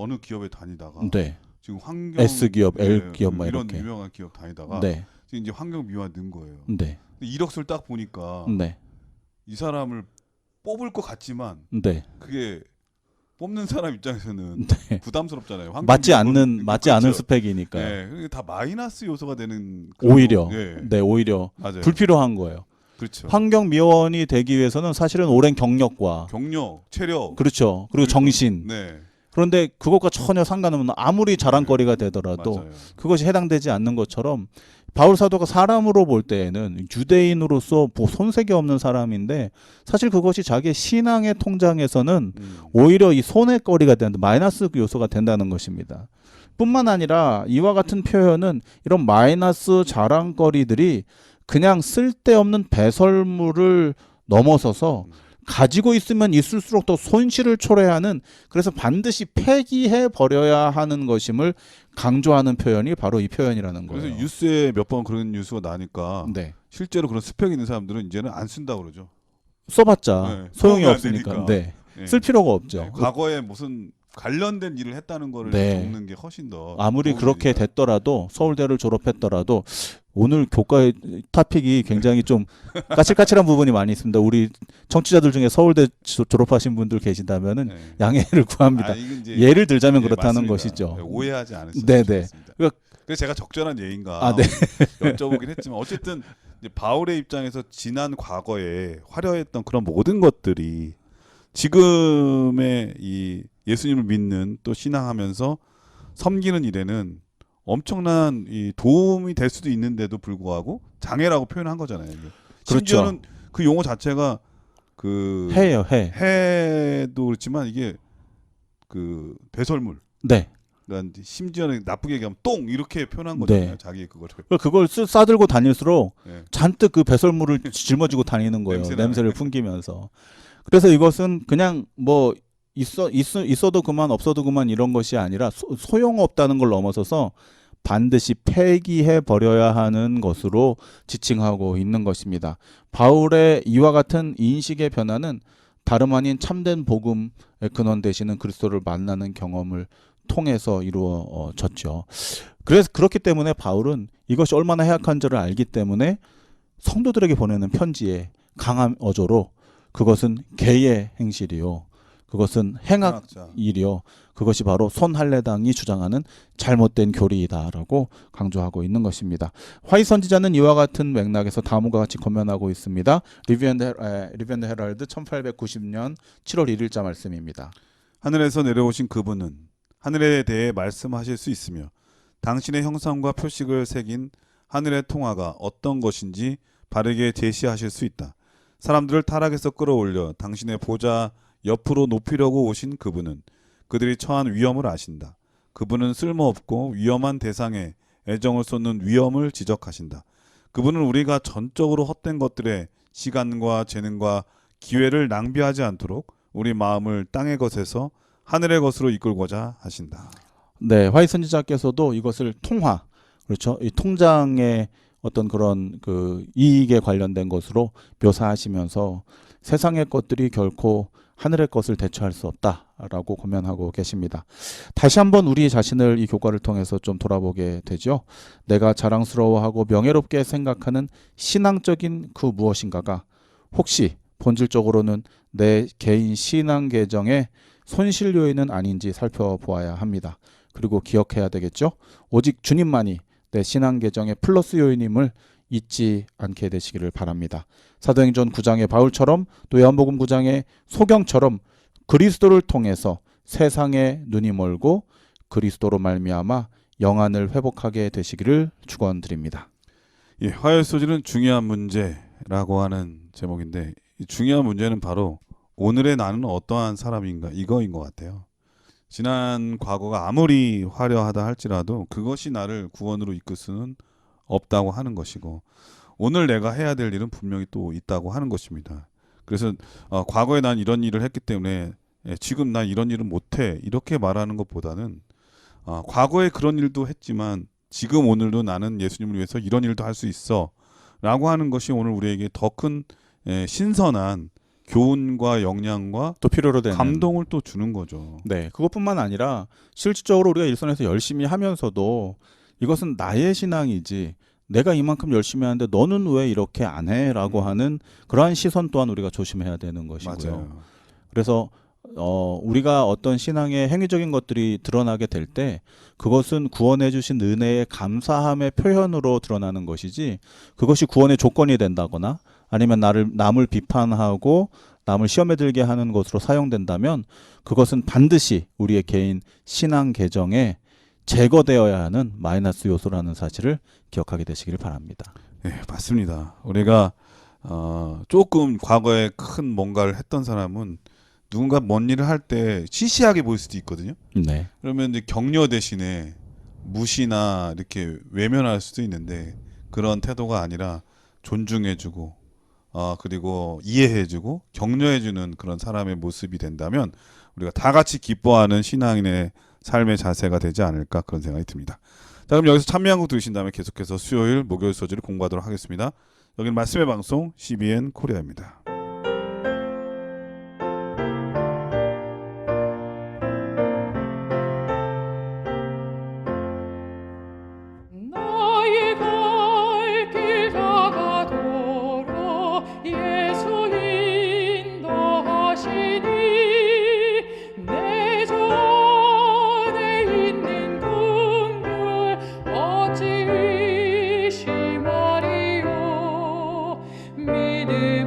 어느 기업에 다니다가 네, 지금 환경 S 기업, L 기업 막 이런 이렇게. 유명한 기업 다니다가 네, 지금 이제 환경미화 는 거예요. 네, 근데 이력서를 딱 보니까 네, 이 사람을 뽑을 것 같지만 네, 그게 뽑는 사람 입장에서는 네. 부담스럽잖아요. 맞지 환경미화원 않는 그렇죠. 스펙이니까요. 네, 그게 다 마이너스 요소가 되는 그런 오히려, 거. 예. 네, 오히려 맞아요. 불필요한 거예요. 그렇죠. 환경미화원이 되기 위해서는 사실은 오랜 경력과 경력, 체력, 그렇죠. 그리고 정신. 네, 그런데 그것과 전혀 상관없는 아무리 자랑거리가 되더라도 맞아요. 그것이 해당되지 않는 것처럼 바울 사도가 사람으로 볼 때에는 유대인으로서 뭐 손색이 없는 사람인데 사실 그것이 자기의 신앙의 통장에서는 오히려 이 손해거리가 된다, 마이너스 요소가 된다는 것입니다. 뿐만 아니라 이와 같은 표현은 이런 마이너스 자랑거리들이 그냥 쓸데없는 배설물을 넘어서서 가지고 있으면 있을수록 더 손실을 초래하는, 그래서 반드시 폐기해 버려야 하는 것임을 강조하는 표현이 바로 이 표현이라는 거예요. 그래서 뉴스에 몇 번 그런 뉴스가 나니까 네. 실제로 그런 스펙 있는 사람들은 이제는 안 쓴다고 그러죠. 써봤자 네, 소용이 도움이 안 없으니까. 되니까. 네. 네. 쓸 필요가 없죠. 네, 과거에 무슨 관련된 일을 했다는 거를 네. 적는 게 훨씬 더 아무리 도움이 그렇게 되니까. 됐더라도 서울대를 졸업했더라도 오늘 교과의 토픽이 굉장히 좀 까칠까칠한 부분이 많이 있습니다. 우리 청취자들 중에 서울대 졸업하신 분들 계신다면은 네. 양해를 구합니다. 이건 이제 예를 들자면 예, 그렇다는 맞습니다. 것이죠. 네, 오해하지 않으시면 네네. 좋겠습니다. 그러니까- 그래서 제가 적절한 예인가 아, 네. 여쭤보긴 했지만 어쨌든 이제 바울의 입장에서 지난 과거에 화려했던 그런 모든 것들이 지금의 이 예수님을 믿는 또 신앙하면서 섬기는 일에는 엄청난 이 도움이 될 수도 있는데도 불구하고 장애라고 표현한 거잖아요. 이게. 그렇죠. 심지어는 그 용어 자체가 그 해요, 해. 해도 그렇지만 이게 그 배설물. 네. 그러니까 심지어는 나쁘게 얘기하면 똥 이렇게 표현한 거잖아요. 네. 자기 그거를. 그걸 싸들고 다닐수록 네. 잔뜩 그 배설물을 짊어지고 다니는 거예요. 냄새나. 냄새를 풍기면서. 그래서 이것은 그냥 뭐 있어도 그만 없어도 그만 이런 것이 아니라 소용없다는 걸 넘어서서 반드시 폐기해 버려야 하는 것으로 지칭하고 있는 것입니다. 바울의 이와 같은 인식의 변화는 다름 아닌 참된 복음의 근원 되시는 그리스도를 만나는 경험을 통해서 이루어졌죠. 그래서 그렇기 때문에 바울은 이것이 얼마나 해악한지를 알기 때문에 성도들에게 보내는 편지에 강한 어조로 그것은 개의 행실이요, 그것은 행악 신학자. 일이요, 그것이 바로 손할례당이 주장하는 잘못된 교리이다라고 강조하고 있는 것입니다. 화이 선지자는 이와 같은 맥락에서 다음과 같이 권면하고 있습니다. 리뷰 앤드 헤럴드 1890년 7월 1일자 말씀입니다. 하늘에서 내려오신 그분은 하늘에 대해 말씀하실 수 있으며 당신의 형상과 표식을 새긴 하늘의 통화가 어떤 것인지 바르게 제시하실 수 있다. 사람들을 타락에서 끌어올려 당신의 보좌 옆으로 높이려고 오신 그분은 그들이 처한 위험을 아신다. 그분은 쓸모없고 위험한 대상에 애정을 쏟는 위험을 지적하신다. 그분은 우리가 전적으로 헛된 것들에 시간과 재능과 기회를 낭비하지 않도록 우리 마음을 땅의 것에서 하늘의 것으로 이끌고자 하신다. 네, 화이 선지자께서도 이것을 통화, 그렇죠? 이 통장의 어떤 그런 그 이익에 관련된 것으로 묘사하시면서 세상의 것들이 결코 하늘의 것을 대처할 수 없다라고 고면하고 계십니다. 다시 한번 우리 자신을 이 교과를 통해서 좀 돌아보게 되죠. 내가 자랑스러워하고 명예롭게 생각하는 신앙적인 그 무엇인가가 혹시 본질적으로는 내 개인 신앙 계정의 손실 요인은 아닌지 살펴보아야 합니다. 그리고 기억해야 되겠죠? 오직 주님만이 내 신앙 계정의 플러스 요인임을 잊지 않게 되시기를 바랍니다. 사도행전 9장의 바울처럼 또 요한복음 9장의 소경처럼 그리스도를 통해서 세상의 눈이 멀고 그리스도로 말미암아 영안을 회복하게 되시기를 축원드립니다. 예, 화요일 소지는 중요한 문제라고 하는 제목인데 이 중요한 문제는 바로 오늘의 나는 어떠한 사람인가 이거인 것 같아요. 지난 과거가 아무리 화려하다 할지라도 그것이 나를 구원으로 이끌 수는 없다고 하는 것이고 오늘 내가 해야 될 일은 분명히 또 있다고 하는 것입니다. 그래서 과거에 난 이런 일을 했기 때문에 지금 난 이런 일은 못해 이렇게 말하는 것보다는 과거에 그런 일도 했지만 지금 오늘도 나는 예수님을 위해서 이런 일도 할 수 있어 라고 하는 것이 오늘 우리에게 더 큰 신선한 교훈과 영향과 또 필요로 되는 감동을 또 주는 거죠. 네, 그것뿐만 아니라 실질적으로 우리가 일선에서 열심히 하면서도 이것은 나의 신앙이지 내가 이만큼 열심히 하는데 너는 왜 이렇게 안 해? 라고 하는 그러한 시선 또한 우리가 조심해야 되는 것이고요. 맞아요. 그래서 우리가 어떤 신앙의 행위적인 것들이 드러나게 될 때 그것은 구원해 주신 은혜의 감사함의 표현으로 드러나는 것이지 그것이 구원의 조건이 된다거나 아니면 남을 비판하고 남을 시험에 들게 하는 것으로 사용된다면 그것은 반드시 우리의 개인 신앙 계정에 제거되어야 하는 마이너스 요소라는 사실을 기억하게 되시길 바랍니다. 네, 맞습니다. 우리가 조금 과거에 큰 뭔가를 했던 사람은 누군가 뭔 일을 할 때 시시하게 보일 수도 있거든요. 네. 그러면 이제 격려 대신에 무시나 이렇게 외면할 수도 있는데 그런 태도가 아니라 존중해주고 그리고 이해해주고 격려해주는 그런 사람의 모습이 된다면 우리가 다 같이 기뻐하는 신앙인의 삶의 자세가 되지 않을까 그런 생각이 듭니다. 자, 그럼 여기서 찬미한 곡 들으신 다음에 계속해서 수요일 목요일 소지를 공부하도록 하겠습니다. 여기는 말씀의 방송 CBN 코리아입니다. 나의 갈 길 다가도록 예수 인도하시니 내 전에 있는 긍휼 어찌 의심하리요.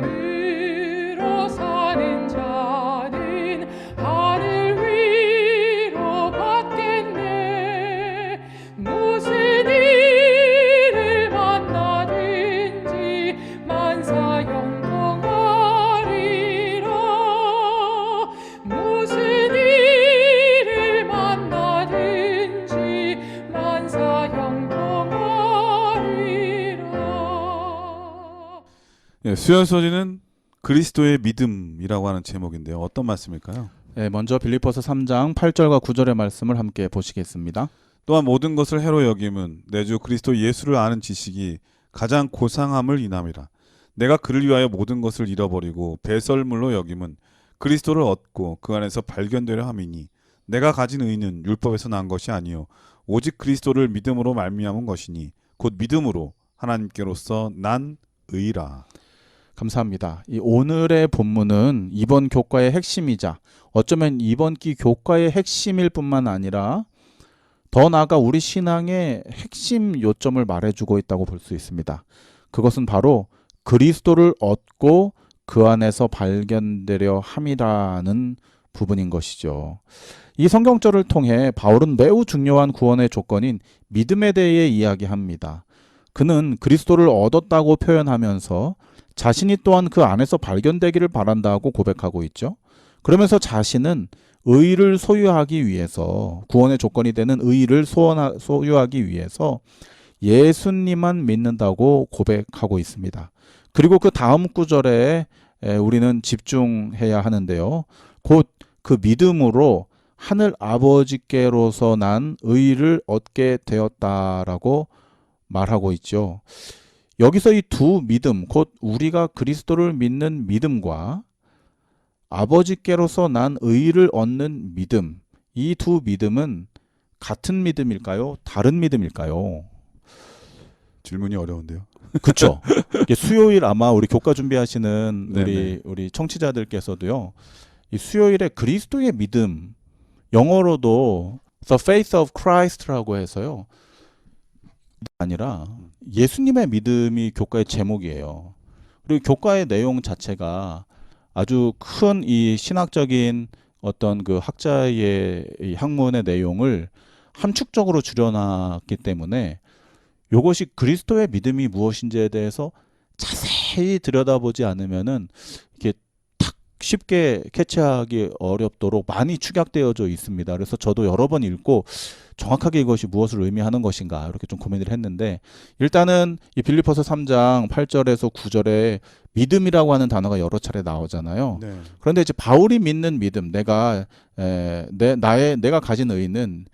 믿음으로 사는 자는 하늘 위로 받겠네. 무슨 일을 만나든지 만사 영통하리라. 무슨 일을 만나든지 만사 영통하리라. 예, 수요일 소지는 그리스도의 믿음이라고 하는 제목인데요. 어떤 말씀일까요? 네, 먼저 빌립보서 3장 8절과 9절의 말씀을 함께 보시겠습니다. 또한 모든 것을 해로 여김은 내 주 그리스도 예수를 아는 지식이 가장 고상함을 인함이라. 내가 그를 위하여 모든 것을 잃어버리고 배설물로 여김은 그리스도를 얻고 그 안에서 발견되려 함이니 내가 가진 의는 율법에서 난 것이 아니요 오직 그리스도를 믿음으로 말미암은 것이니 곧 믿음으로 하나님께로서 난 의라. 감사합니다. 이 오늘의 본문은 이번 교과의 핵심이자 어쩌면 이번 기 교과의 핵심일 뿐만 아니라 더 나아가 우리 신앙의 핵심 요점을 말해주고 있다고 볼 수 있습니다. 그것은 바로 그리스도를 얻고 그 안에서 발견되려 함이라는 부분인 것이죠. 이 성경절을 통해 바울은 매우 중요한 구원의 조건인 믿음에 대해 이야기합니다. 그는 그리스도를 얻었다고 표현하면서 자신이 또한 그 안에서 발견되기를 바란다고 고백하고 있죠. 그러면서 자신은 의를 소유하기 위해서 구원의 조건이 되는 의를 소유하기 위해서 예수님만 믿는다고 고백하고 있습니다. 그리고 그 다음 구절에 우리는 집중해야 하는데요. 곧 그 믿음으로 하늘 아버지께로서 난 의를 얻게 되었다라고 말하고 있죠. 여기서 이 두 믿음, 곧 우리가 그리스도를 믿는 믿음과 아버지께로서 난 의를 얻는 믿음, 이 두 믿음은 같은 믿음일까요? 다른 믿음일까요? 질문이 어려운데요. 그렇죠. 수요일 아마 우리 교과 준비하시는 네네. 우리 청취자들께서도요. 이 수요일에 그리스도의 믿음, 영어로도 The Faith of Christ라고 해서요. 아니라 예수님의 믿음이 교과의 제목이에요. 그리고 교과의 내용 자체가 아주 큰 이 신학적인 어떤 그 학자의 이 학문의 내용을 함축적으로 줄여놨기 때문에 이것이 그리스도의 믿음이 무엇인지에 대해서 자세히 들여다보지 않으면은 이게 탁 쉽게 캐치하기 어렵도록 많이 축약되어져 있습니다. 그래서 저도 여러 번 읽고 정확하게 이것이 무엇을 의미하는 것인가 이렇게 좀 고민을 했는데, 일단은 이 빌립보서 3장 8절에서 9절에 믿음이라고 하는 단어가 여러 차례 나오잖아요. 네. 그런데 이제 바울이 믿는 믿음, 내가 가진 의는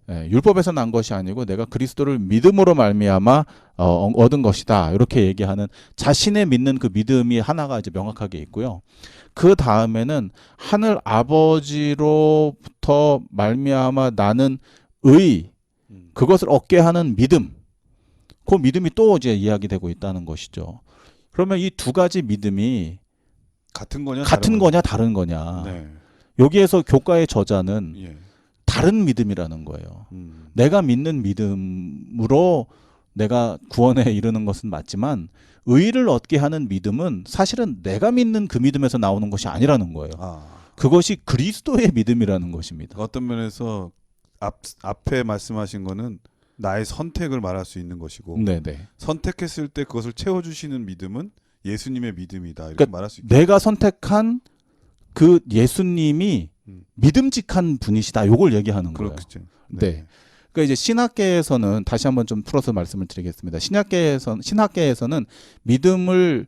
율법에서 난 것이 아니고 내가 그리스도를 믿음으로 말미암아 얻은 것이다. 이렇게 얘기하는 자신의 믿는 그 믿음이 하나가 이제 명확하게 있고요. 그 다음에는 하늘 아버지로부터 말미암아 나는 그것을 얻게 하는 믿음. 그 믿음이 또 이제 이야기되고 있다는 것이죠. 그러면 이 두 가지 믿음이 같은 거냐 같은 거냐 다른 거냐. 네. 여기에서 교과의 저자는 예. 다른 믿음이라는 거예요. 내가 믿는 믿음으로 내가 구원에 이르는 것은 맞지만 의를 얻게 하는 믿음은 사실은 내가 믿는 그 믿음에서 나오는 것이 아니라는 거예요. 그것이 그리스도의 믿음이라는 것입니다. 어떤 면에서 앞에 말씀하신 거는 나의 선택을 말할 수 있는 것이고, 네네. 선택했을 때 그것을 채워주시는 믿음은 예수님의 믿음이다 이렇게 그러니까 말할 수 있다. 내가 선택한 그 예수님이 믿음직한 분이시다. 요걸 얘기하는 거예요. 그렇죠. 네. 그러니까 이제 신학계에서는 다시 한번 좀 풀어서 말씀을 드리겠습니다. 신학계에서는 믿음을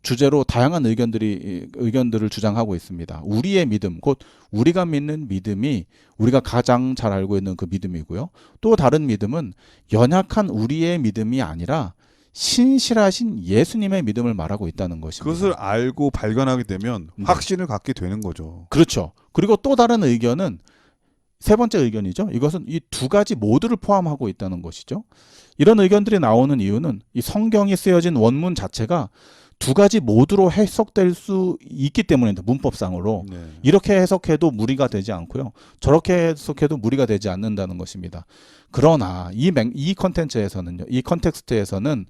주제로 다양한 의견들을 주장하고 있습니다. 우리의 믿음, 곧 우리가 믿는 믿음이 우리가 가장 잘 알고 있는 그 믿음이고요. 또 다른 믿음은 연약한 우리의 믿음이 아니라 신실하신 예수님의 믿음을 말하고 있다는 것입니다. 그것을 알고 발견하게 되면 확신을 갖게 되는 거죠. 그렇죠. 그리고 또 다른 의견은 세 번째 의견이죠. 이것은 이 두 가지 모두를 포함하고 있다는 것이죠. 이런 의견들이 나오는 이유는 이 성경이 쓰여진 원문 자체가 두 가지 모두로 해석될 수 있기 때문입니다. 문법상으로. 네. 이렇게 해석해도 무리가 되지 않고요. 저렇게 해석해도 무리가 되지 않는다는 것입니다. 그러나 이 컨텐츠에서는요. 이 컨텍스트에서는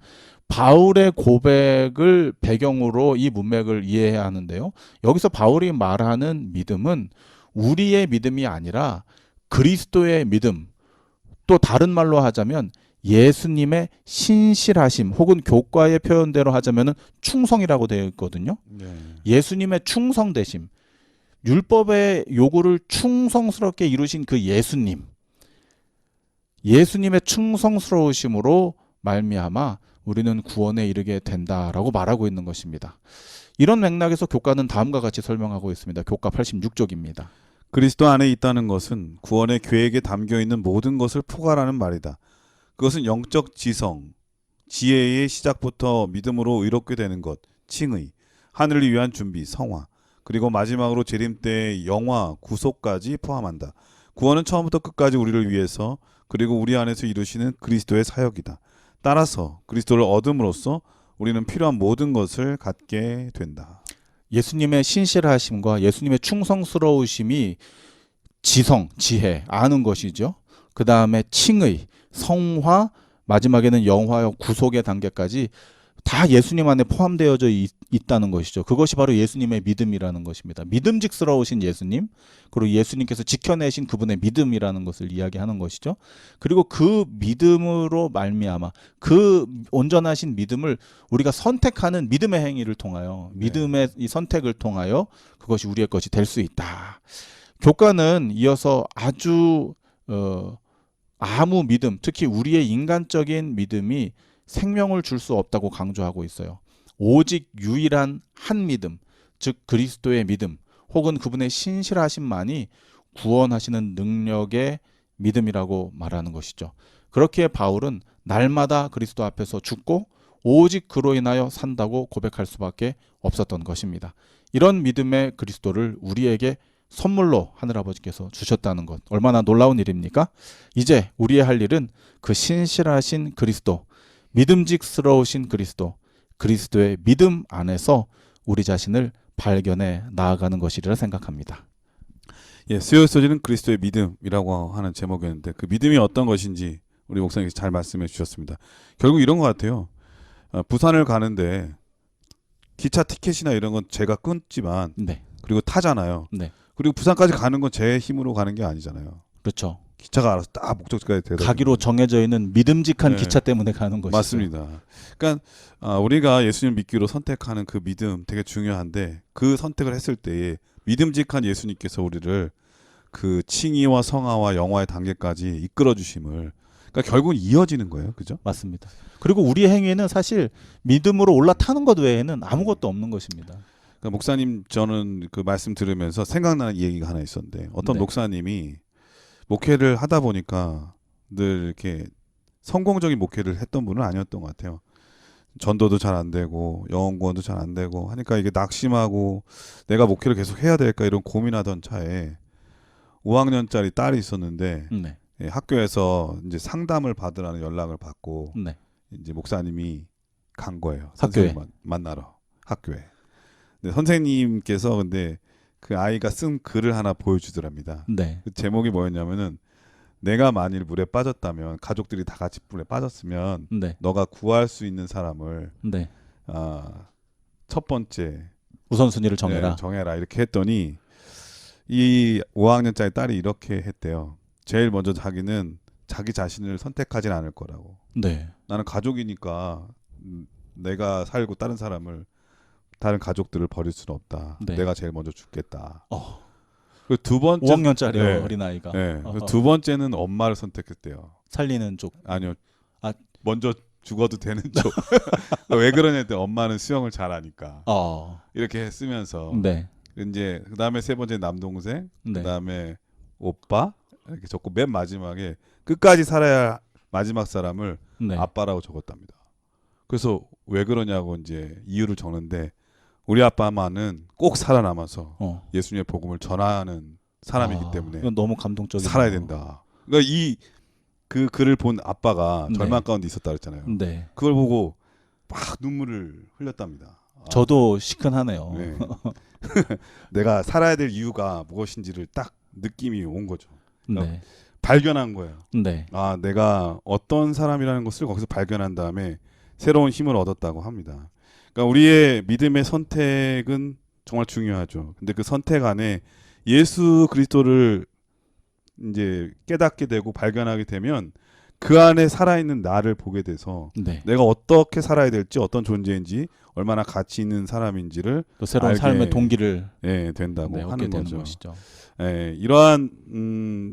바울의 고백을 배경으로 이 문맥을 이해해야 하는데요. 여기서 바울이 말하는 믿음은 우리의 믿음이 아니라 그리스도의 믿음, 또 다른 말로 하자면 예수님의 신실하심, 혹은 교과의 표현대로 하자면 충성이라고 되어 있거든요. 네. 예수님의 충성되심, 율법의 요구를 충성스럽게 이루신 그 예수님의 충성스러우심으로 말미암아 우리는 구원에 이르게 된다라고 말하고 있는 것입니다. 이런 맥락에서 교과는 다음과 같이 설명하고 있습니다. 교과 86쪽입니다. 그리스도 안에 있다는 것은 구원의 계획에 담겨 있는 모든 것을 포괄하는 말이다. 그것은 영적 지성, 지혜의 시작부터 믿음으로 의롭게 되는 것, 칭의, 하늘을 위한 준비, 성화, 그리고 마지막으로 재림 때의 영화, 구속까지 포함한다. 구원은 처음부터 끝까지 우리를 위해서 그리고 우리 안에서 이루시는 그리스도의 사역이다. 따라서 그리스도를 얻음으로써 우리는 필요한 모든 것을 갖게 된다. 예수님의 신실하심과 예수님의 충성스러우심이 지성, 지혜, 아는 것이죠. 그 다음에 칭의, 성화, 마지막에는 영화와 구속의 단계까지 다 예수님 안에 포함되어져 있다는 것이죠. 그것이 바로 예수님의 믿음이라는 것입니다. 믿음직스러우신 예수님, 그리고 예수님께서 지켜내신 그분의 믿음이라는 것을 이야기하는 것이죠. 그리고 그 믿음으로 말미암아 그 온전하신 믿음을 우리가 선택하는 믿음의 행위를 통하여, 믿음의 이 선택을 통하여 그것이 우리의 것이 될 수 있다. 교과는 이어서 아주 아무 믿음, 특히 우리의 인간적인 믿음이 생명을 줄 수 없다고 강조하고 있어요. 오직 유일한 한 믿음, 즉 그리스도의 믿음, 혹은 그분의 신실하심만이 구원하시는 능력의 믿음이라고 말하는 것이죠. 그렇기에 바울은 날마다 그리스도 앞에서 죽고 오직 그로 인하여 산다고 고백할 수밖에 없었던 것입니다. 이런 믿음의 그리스도를 우리에게 선물로 하늘아버지께서 주셨다는 것, 얼마나 놀라운 일입니까? 이제 우리의 할 일은 그 신실하신 그리스도, 믿음직스러우신 그리스도, 그리스도의 믿음 안에서 우리 자신을 발견해 나아가는 것이라 생각합니다. 예, 수요일 소지는 그리스도의 믿음이라고 하는 제목이었는데 그 믿음이 어떤 것인지 우리 목사님께서 잘 말씀해 주셨습니다. 결국 이런 것 같아요. 부산을 가는데 기차 티켓이나 이런 건 제가 끊지만 네, 그리고 타잖아요. 네, 그리고 부산까지 가는 건 제 힘으로 가는 게 아니잖아요. 그렇죠. 기차가 알아서 딱 목적지까지 데려다 가기로 정해져 있는 믿음직한 네. 기차 때문에 가는 것이죠. 맞습니다. 그러니까 우리가 예수님 믿기로 선택하는 그 믿음 되게 중요한데 그 선택을 했을 때에 믿음직한 예수님께서 우리를 그 칭의와 성화와 영화의 단계까지 이끌어 주심을 그러니까 결국은 이어지는 거예요. 그죠? 맞습니다. 그리고 우리 행위에는 사실 믿음으로 올라타는 것 외에는 아무것도 없는 것입니다. 그러니까 목사님 저는 그 말씀 들으면서 생각나는 얘기가 하나 있었는데 어떤 네. 목사님이 목회를 하다 보니까 늘 이렇게 성공적인 목회를 했던 분은 아니었던 것 같아요. 전도도 잘 안 되고 영혼 구원도 잘 안 되고 하니까 이게 낙심하고 내가 목회를 계속 해야 될까 이런 고민하던 차에 5학년짜리 딸이 있었는데 네, 예, 학교에서 이제 상담을 받으라는 연락을 받고 네, 이제 목사님이 간 거예요. 학교에? 선생님 만나러 학교에. 근데 선생님께서 근데 그 아이가 쓴 글을 하나 보여주더랍니다. 네, 그 제목이 뭐였냐면은 내가 만일 물에 빠졌다면 가족들이 다 같이 물에 빠졌으면 네, 너가 구할 수 있는 사람을 네. 첫 번째 우선순위를 정해라. 네, 정해라 이렇게 했더니 이 5학년짜리 딸이 이렇게 했대요. 제일 먼저 자기는 자기 자신을 선택하진 않을 거라고. 네, 나는 가족이니까 내가 살고 다른 가족들을 버릴 수는 없다. 네. 내가 제일 먼저 죽겠다. 그리고 두 번째 5학년짜리 네. 어린아이가 네. 그리고 두 번째는 엄마를 선택했대요. 살리는 쪽. 아니요. 아. 먼저 죽어도 되는 쪽. 왜 그러냐 했더니 엄마는 수영을 잘하니까. 이렇게 했으면서 네, 이제 그다음에 세 번째 남동생, 네, 그다음에 오빠 이렇게 적고 맨 마지막에 끝까지 살아야 할 마지막 사람을 네. 아빠라고 적었답니다. 그래서 왜 그러냐고 이제 이유를 적는데 우리 아빠만은 꼭 살아남아서 예수님의 복음을 전하는 사람이기 때문에 이건 너무 감동적이네요. 살아야 된다. 그러니까 그 글을 본 아빠가 네. 절망 가운데 있었다 그랬잖아요. 네, 그걸 보고 막 눈물을 흘렸답니다. 저도 시큰하네요. 네. 내가 살아야 될 이유가 무엇인지를 딱 느낌이 온 거죠. 네, 발견한 거예요. 네, 내가 어떤 사람이라는 것을 거기서 발견한 다음에 새로운 힘을 얻었다고 합니다. 그러니까 우리의 믿음의 선택은 정말 중요하죠. 근데 그 선택 안에 예수 그리스도를 이제 깨닫게 되고 발견하게 되면 그 안에 살아있는 나를 보게 돼서 네. 내가 어떻게 살아야 될지 어떤 존재인지 얼마나 가치 있는 사람인지를 또 새로운 알게, 삶의 동기를 된다고 얻게 하는 되는 거죠. 것이죠. 이러한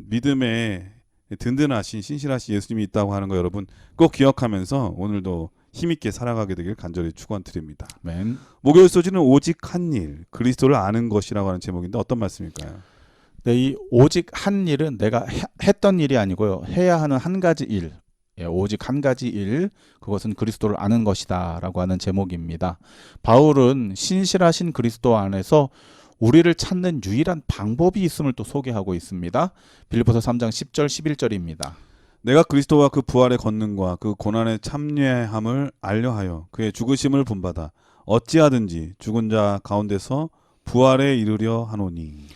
믿음에 든든하신 신실하신 예수님이 있다고 하는 거 여러분 꼭 기억하면서 오늘도 힘있게 살아가게 되길 간절히 축원드립니다. 맨. 목요일 소지는 오직 한 일, 그리스도를 아는 것이라고 하는 제목인데 어떤 말씀일까요? 네, 이 오직 한 일은 내가 했던 일이 아니고요. 해야 하는 한 가지 일. 오직 한 가지 일, 그것은 그리스도를 아는 것이다라고 하는 제목입니다. 바울은 신실하신 그리스도 안에서 우리를 찾는 유일한 방법이 있음을 또 소개하고 있습니다. 빌립보서 3장 10절 11절입니다. 내가 그리스도와 그 부활의 권능과 그 고난의 참여함을 알려하여 그의 죽으심을 본받아 어찌하든지 죽은 자 가운데서 부활에 이르려 하노니.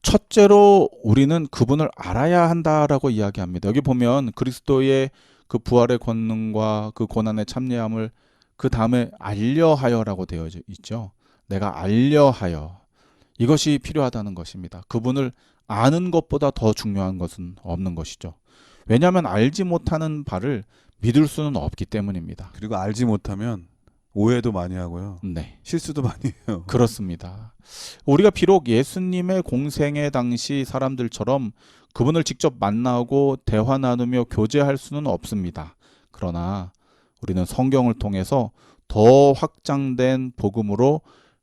첫째로 우리는 그분을 알아야 한다라고 이야기합니다. 여기 보면 그리스도의 그 부활의 권능과 그 고난의 참여함을 그 다음에 알려하여라고 되어 있죠. 내가 알려하여. 이것이 필요하다는 것입니다. 그분을 아는 것보다 더 중요한 것은 없는 것이죠. 왜냐하면 알지 못하는 바를 믿을 수는 없기 때문입니다. 그리고 알지 못하면 오해도 많이 하고요. 네, 실수도 많이 해요. 그렇습니다. 우리가 비록 예수님의 공생애 당시 사람들처럼 그분을 직접 만나고 대화 나누며 교제할 수는 없습니다. 그러나 우리는 성경을 통해서 더 확장된 복음으로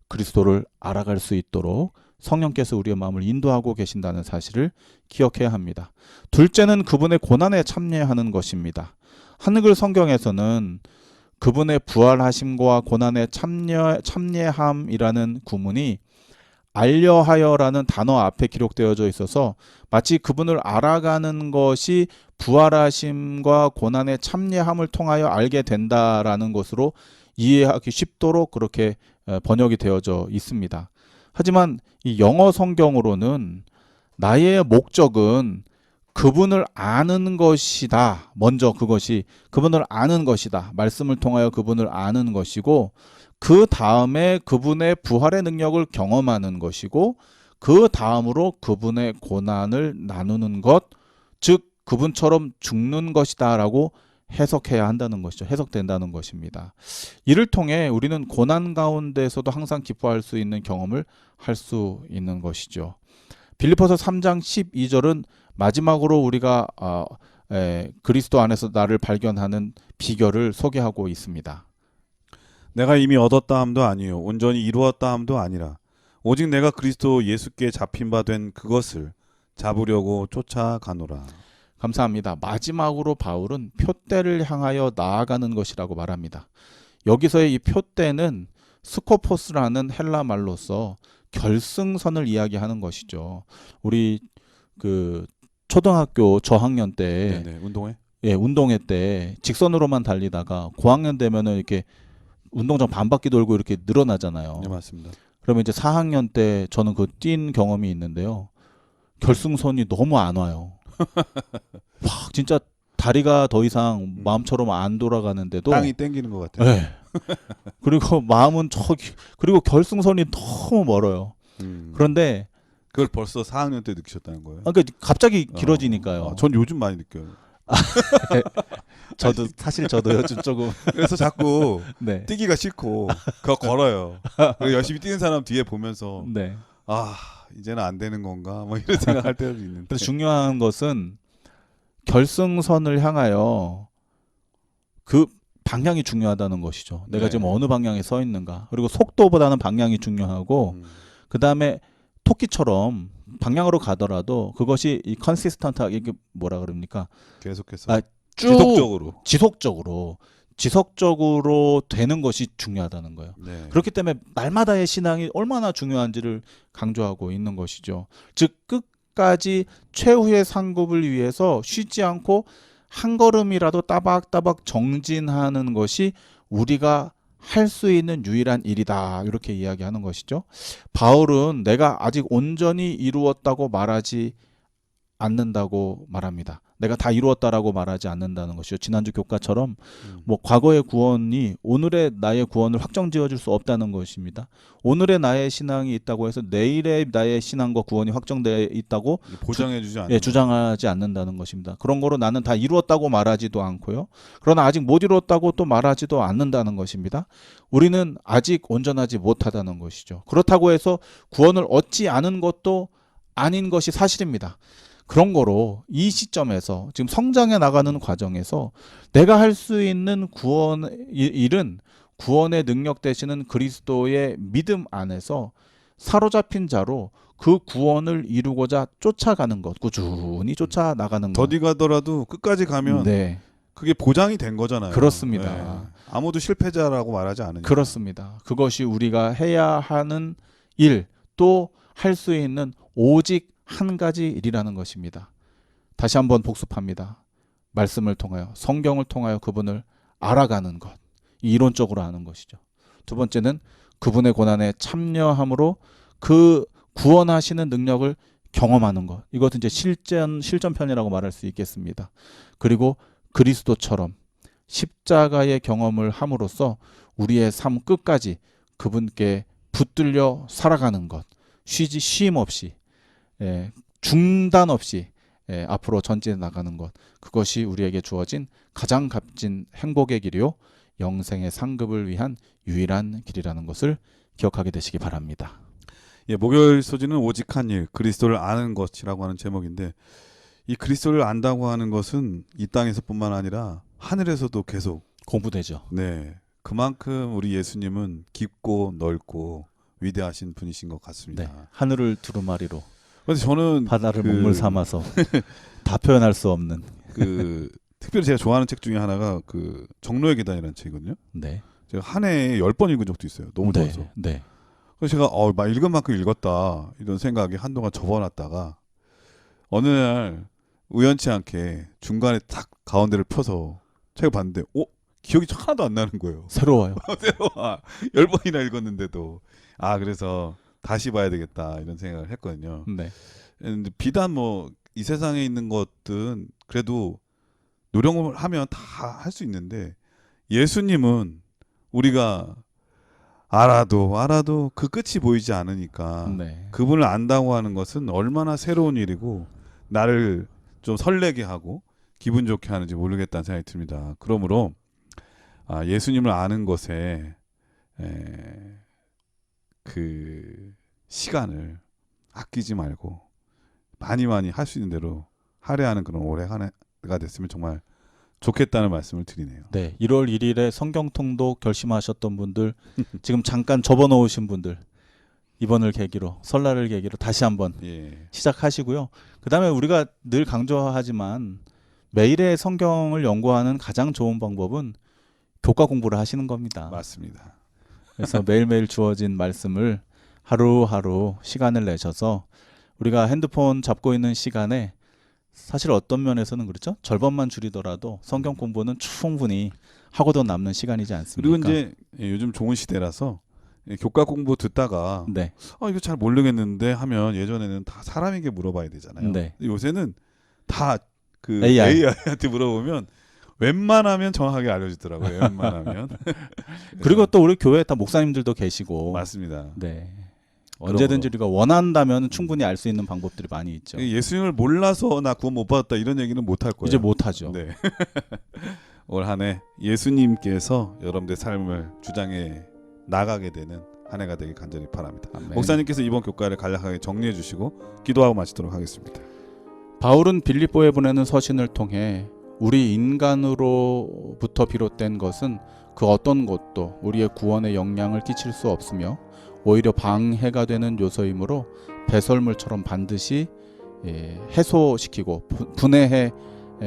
그리스도를 알아갈 수 있도록 성령께서 우리의 마음을 인도하고 계신다는 사실을 기억해야 합니다. 둘째는 그분의 고난에 참여하는 것입니다. 한글 성경에서는 그분의 부활하심과 고난의 참여함이라는 구문이 알려하여라는 단어 앞에 기록되어져 있어서 마치 그분을 알아가는 것이 부활하심과 고난의 참여함을 통하여 알게 된다라는 것으로 이해하기 쉽도록 그렇게 번역이 되어져 있습니다. 하지만 이 영어 성경으로는 나의 목적은 그분을 아는 것이다. 먼저 그것이 그분을 아는 것이다. 말씀을 통하여 그분을 아는 것이고 그 다음에 그분의 부활의 능력을 경험하는 것이고 그 다음으로 그분의 고난을 나누는 것, 즉 그분처럼 죽는 것이다라고 해석해야 한다는 것이죠. 해석된다는 것입니다. 이를 통해 우리는 고난 가운데서도 항상 기뻐할 수 있는 경험을 할 수 있는 것이죠. 빌립보서 3장 12절은 마지막으로 우리가 그리스도 안에서 나를 발견하는 비결을 소개하고 있습니다. 내가 이미 얻었다 함도 아니요 온전히 이루었다 함도 아니라 오직 내가 그리스도 예수께 잡힌 바 된 그것을 잡으려고 쫓아가노라. 감사합니다. 마지막으로 바울은 표대를 향하여 나아가는 것이라고 말합니다. 여기서의 이 표대는 스코포스라는 헬라 말로서 결승선을 이야기하는 것이죠. 우리 그 초등학교 저학년 때 네네, 운동회? 예, 운동회 때 직선으로만 달리다가 고학년 되면은 이렇게 운동장 반 바퀴 돌고 이렇게 늘어나잖아요. 네, 맞습니다. 그러면 이제 4학년 때 저는 그 뛴 경험이 있는데요. 결승선이 너무 안 와요. 막 진짜 다리가 더 이상 마음처럼 안 돌아가는데도 땅이 땡기는 것 같아요. 네. 그리고 마음은 저기 그리고 결승선이 너무 멀어요. 그런데 그걸 벌써 4학년 때 느끼셨다는 거예요? 그러니까 갑자기 길어지니까요. 전 요즘 많이 느껴요. 저도 사실 저도 요즘 조금 그래서 자꾸 네. 뛰기가 싫고 그거 걸어요. 그리고 열심히 뛰는 사람 뒤에 보면서 네. 아 이제는 안 되는 건가 뭐 이런 생각할 때도 있는데. 그래서 중요한 것은 결승선을 향하여 그 방향이 중요하다는 것이죠. 내가 네. 지금 어느 방향에 서 있는가. 그리고 속도보다는 방향이 중요하고 그 다음에 토끼처럼 방향으로 가더라도 그것이 이 컨시스턴트하게 이게 뭐라 그럽니까? 계속해서 아, 쭉 지속적으로 되는 것이 중요하다는 거예요. 네. 그렇기 때문에 날마다의 신앙이 얼마나 중요한지를 강조하고 있는 것이죠. 즉 끝까지 최후의 상급을 위해서 쉬지 않고 한 걸음이라도 따박따박 정진하는 것이 우리가 할 수 있는 유일한 일이다. 이렇게 이야기하는 것이죠. 바울은 내가 아직 온전히 이루었다고 말하지 않는다고 말합니다. 내가 다 이루었다라고 말하지 않는다는 것이죠. 지난주 교과처럼 뭐 과거의 구원이 오늘의 나의 구원을 확정지어줄 수 없다는 것입니다. 오늘의 나의 신앙이 있다고 해서 내일의 나의 신앙과 구원이 확정되어 있다고 보장해주지 않는 주장하지 않는다는 것입니다. 그런 거로 나는 다 이루었다고 말하지도 않고요. 그러나 아직 못 이루었다고 또 말하지도 않는다는 것입니다. 우리는 아직 온전하지 못하다는 것이죠. 그렇다고 해서 구원을 얻지 않은 것도 아닌 것이 사실입니다. 그런 거로 이 시점에서 지금 성장해 나가는 과정에서 내가 할 수 있는 일은 구원의 능력 되시는 그리스도의 믿음 안에서 사로잡힌 자로 그 구원을 이루고자 쫓아가는 것, 꾸준히 쫓아나가는 것. 더디 가더라도 끝까지 가면 네, 그게 보장이 된 거잖아요. 그렇습니다. 네. 아무도 실패자라고 말하지 않으니까. 그렇습니다. 그것이 우리가 해야 하는 일, 또 할 수 있는 오직 한 가지 일이라는 것입니다. 다시 한번 복습합니다. 말씀을 통하여, 성경을 통하여 그분을 알아가는 것. 이론적으로 아는 것이죠. 두 번째는 그분의 고난에 참여함으로 그 구원하시는 능력을 경험하는 것. 이것은 이제 실전편이라고 말할 수 있겠습니다. 그리고 그리스도처럼 십자가의 경험을 함으로써 우리의 삶 끝까지 그분께 붙들려 살아가는 것. 쉼 없이, 중단 없이 앞으로 전진해 나가는 것. 그것이 우리에게 주어진 가장 값진 행복의 길이요, 영생의 상급을 위한 유일한 길이라는 것을 기억하게 되시기 바랍니다. 예, 목요일 소지는 오직 한 일, 그리스도를 아는 것이라고 하는 제목인데, 이 그리스도를 안다고 하는 것은 이 땅에서뿐만 아니라 하늘에서도 계속 공부되죠. 네, 그만큼 우리 예수님은 깊고 넓고 위대하신 분이신 것 같습니다. 네, 하늘을 두루마리로 그래서 저는 바다를 먹물 삼아서 다 표현할 수 없는 특별히 제가 좋아하는 책 중에 하나가 그 정로의 계단이라는 책이거든요. 네. 제가 한 해에 10번 읽은 적도 있어요. 너무 좋아서. 네. 그래서 제가 막 읽은 만큼 읽었다 이런 생각이 한동안 접어놨다가 어느 날 우연치 않게 중간에 딱 가운데를 펴서 책을 봤는데 기억이 하나도 안 나는 거예요. 새로워요. 새로워. 10번이나 읽었는데도 그래서 다시 봐야 되겠다 이런 생각을 했거든요. 네. 근데 비단 뭐 이 세상에 있는 것들은 그래도 노력을 하면 다 할 수 있는데 예수님은 우리가 알아도 그 끝이 보이지 않으니까 네. 그분을 안다고 하는 것은 얼마나 새로운 일이고 나를 좀 설레게 하고 기분 좋게 하는지 모르겠다는 생각이 듭니다. 그러므로 예수님을 아는 것에 그 시간을 아끼지 말고 많이 할 수 있는 대로 할애하는 그런 올해 한 해가 됐으면 정말 좋겠다는 말씀을 드리네요. 네. 1월 1일에 성경 통독 결심하셨던 분들, 지금 잠깐 접어놓으신 분들, 이번을 계기로, 설날을 계기로 다시 한번 시작하시고요. 그다음에 우리가 늘 강조하지만 매일의 성경을 연구하는 가장 좋은 방법은 교과 공부를 하시는 겁니다. 맞습니다. 그래서 매일매일 주어진 말씀을 하루하루 시간을 내셔서 우리가 핸드폰 잡고 있는 시간에 사실 어떤 면에서는 그렇죠. 절반만 줄이더라도 성경 공부는 충분히 하고도 남는 시간이지 않습니까? 그리고 이제 요즘 좋은 시대라서 교과 공부 듣다가 네. 이거 잘 모르겠는데 하면 예전에는 다 사람에게 물어봐야 되잖아요. 네. 요새는 다 그 AI. AI한테 물어보면 웬만하면 정확하게 알려주더라고요. 웬만하면. 그리고 또 우리 교회에 다 목사님들도 계시고. 맞습니다. 네. 언제든지 우리가 원한다면 충분히 알 수 있는 방법들이 많이 있죠. 예수님을 몰라서 나 구원 못 받았다 이런 얘기는 못 할 거예요. 이제 못 하죠. 네. 올 한 해 예수님께서 여러분들의 삶을 주장해 나가게 되는 한 해가 되길 간절히 바랍니다. 아멘. 목사님께서 이번 교과를 간략하게 정리해 주시고 기도하고 마치도록 하겠습니다. 바울은 빌립보에 보내는 서신을 통해 우리 인간으로부터 비롯된 것은 그 어떤 것도 우리의 구원에 영향을 끼칠 수 없으며 오히려 방해가 되는 요소이므로 배설물처럼 반드시 해소시키고 분해해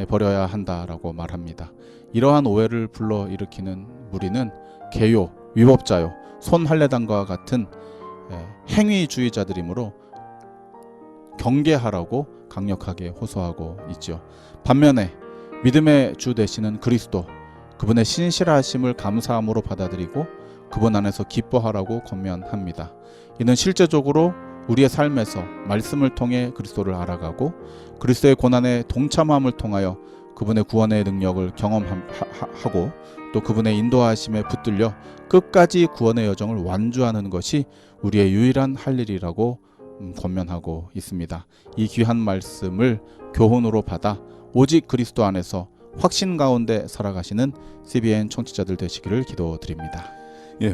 버려야 한다라고 말합니다. 이러한 오해를 불러일으키는 무리는 개요, 위법자요, 손할례당과 같은 행위주의자들이므로 경계하라고 강력하게 호소하고 있죠. 반면에 믿음의 주 되시는 그리스도, 그분의 신실하심을 감사함으로 받아들이고 그분 안에서 기뻐하라고 권면합니다. 이는 실제적으로 우리의 삶에서 말씀을 통해 그리스도를 알아가고 그리스도의 고난에 동참함을 통하여 그분의 구원의 능력을 경험하고 또 그분의 인도하심에 붙들려 끝까지 구원의 여정을 완주하는 것이 우리의 유일한 할 일이라고 권면하고 있습니다. 이 귀한 말씀을 교훈으로 받아 오직 그리스도 안에서 확신 가운데 살아가시는 CBN 청취자들 되시기를 기도드립니다.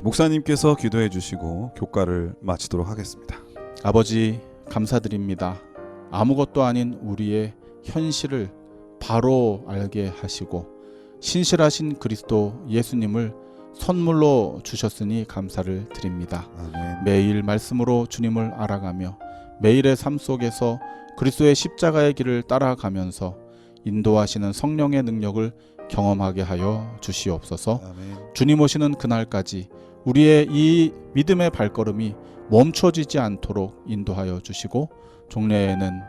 목사님께서 기도해 주시고 교과를 마치도록 하겠습니다. 아버지 감사드립니다. 아무것도 아닌 우리의 현실을 바로 알게 하시고 신실하신 그리스도 예수님을 선물로 주셨으니 감사를 드립니다. 아멘. 매일 말씀으로 주님을 알아가며 매일의 삶 속에서 그리스도의 십자가의 길을 따라가면서 인도하시는 성령의 능력을 경험하게 하여 주시옵소서. 아멘. 주님 오시는 그날까지 우리의 이 믿음의 발걸음이 멈춰지지 않도록 인도하여 주시고 종래에는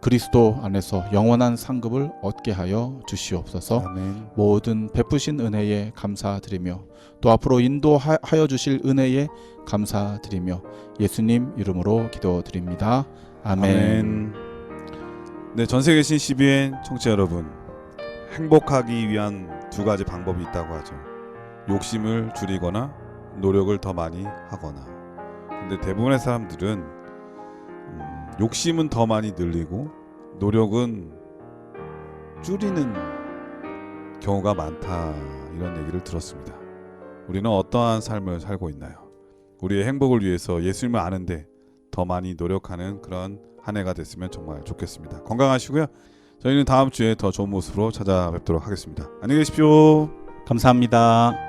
그리스도 안에서 영원한 상급을 얻게 하여 주시옵소서. 아멘. 모든 베푸신 은혜에 감사드리며 또 앞으로 인도하여 주실 은혜에 감사드리며 예수님 이름으로 기도드립니다. 아멘. 네, 전 세계 계신 CBN 청취자 여러분, 행복하기 위한 두 가지 방법이 있다고 하죠. 욕심을 줄이거나 노력을 더 많이 하거나. 근데 대부분의 사람들은 욕심은 더 많이 늘리고 노력은 줄이는 경우가 많다, 이런 얘기를 들었습니다. 우리는 어떠한 삶을 살고 있나요? 우리의 행복을 위해서 예수님을 아는데 더 많이 노력하는 그런 한 해가 됐으면 정말 좋겠습니다. 건강하시고요. 저희는 다음 주에 더 좋은 모습으로 찾아뵙도록 하겠습니다. 안녕히 계십시오. 감사합니다.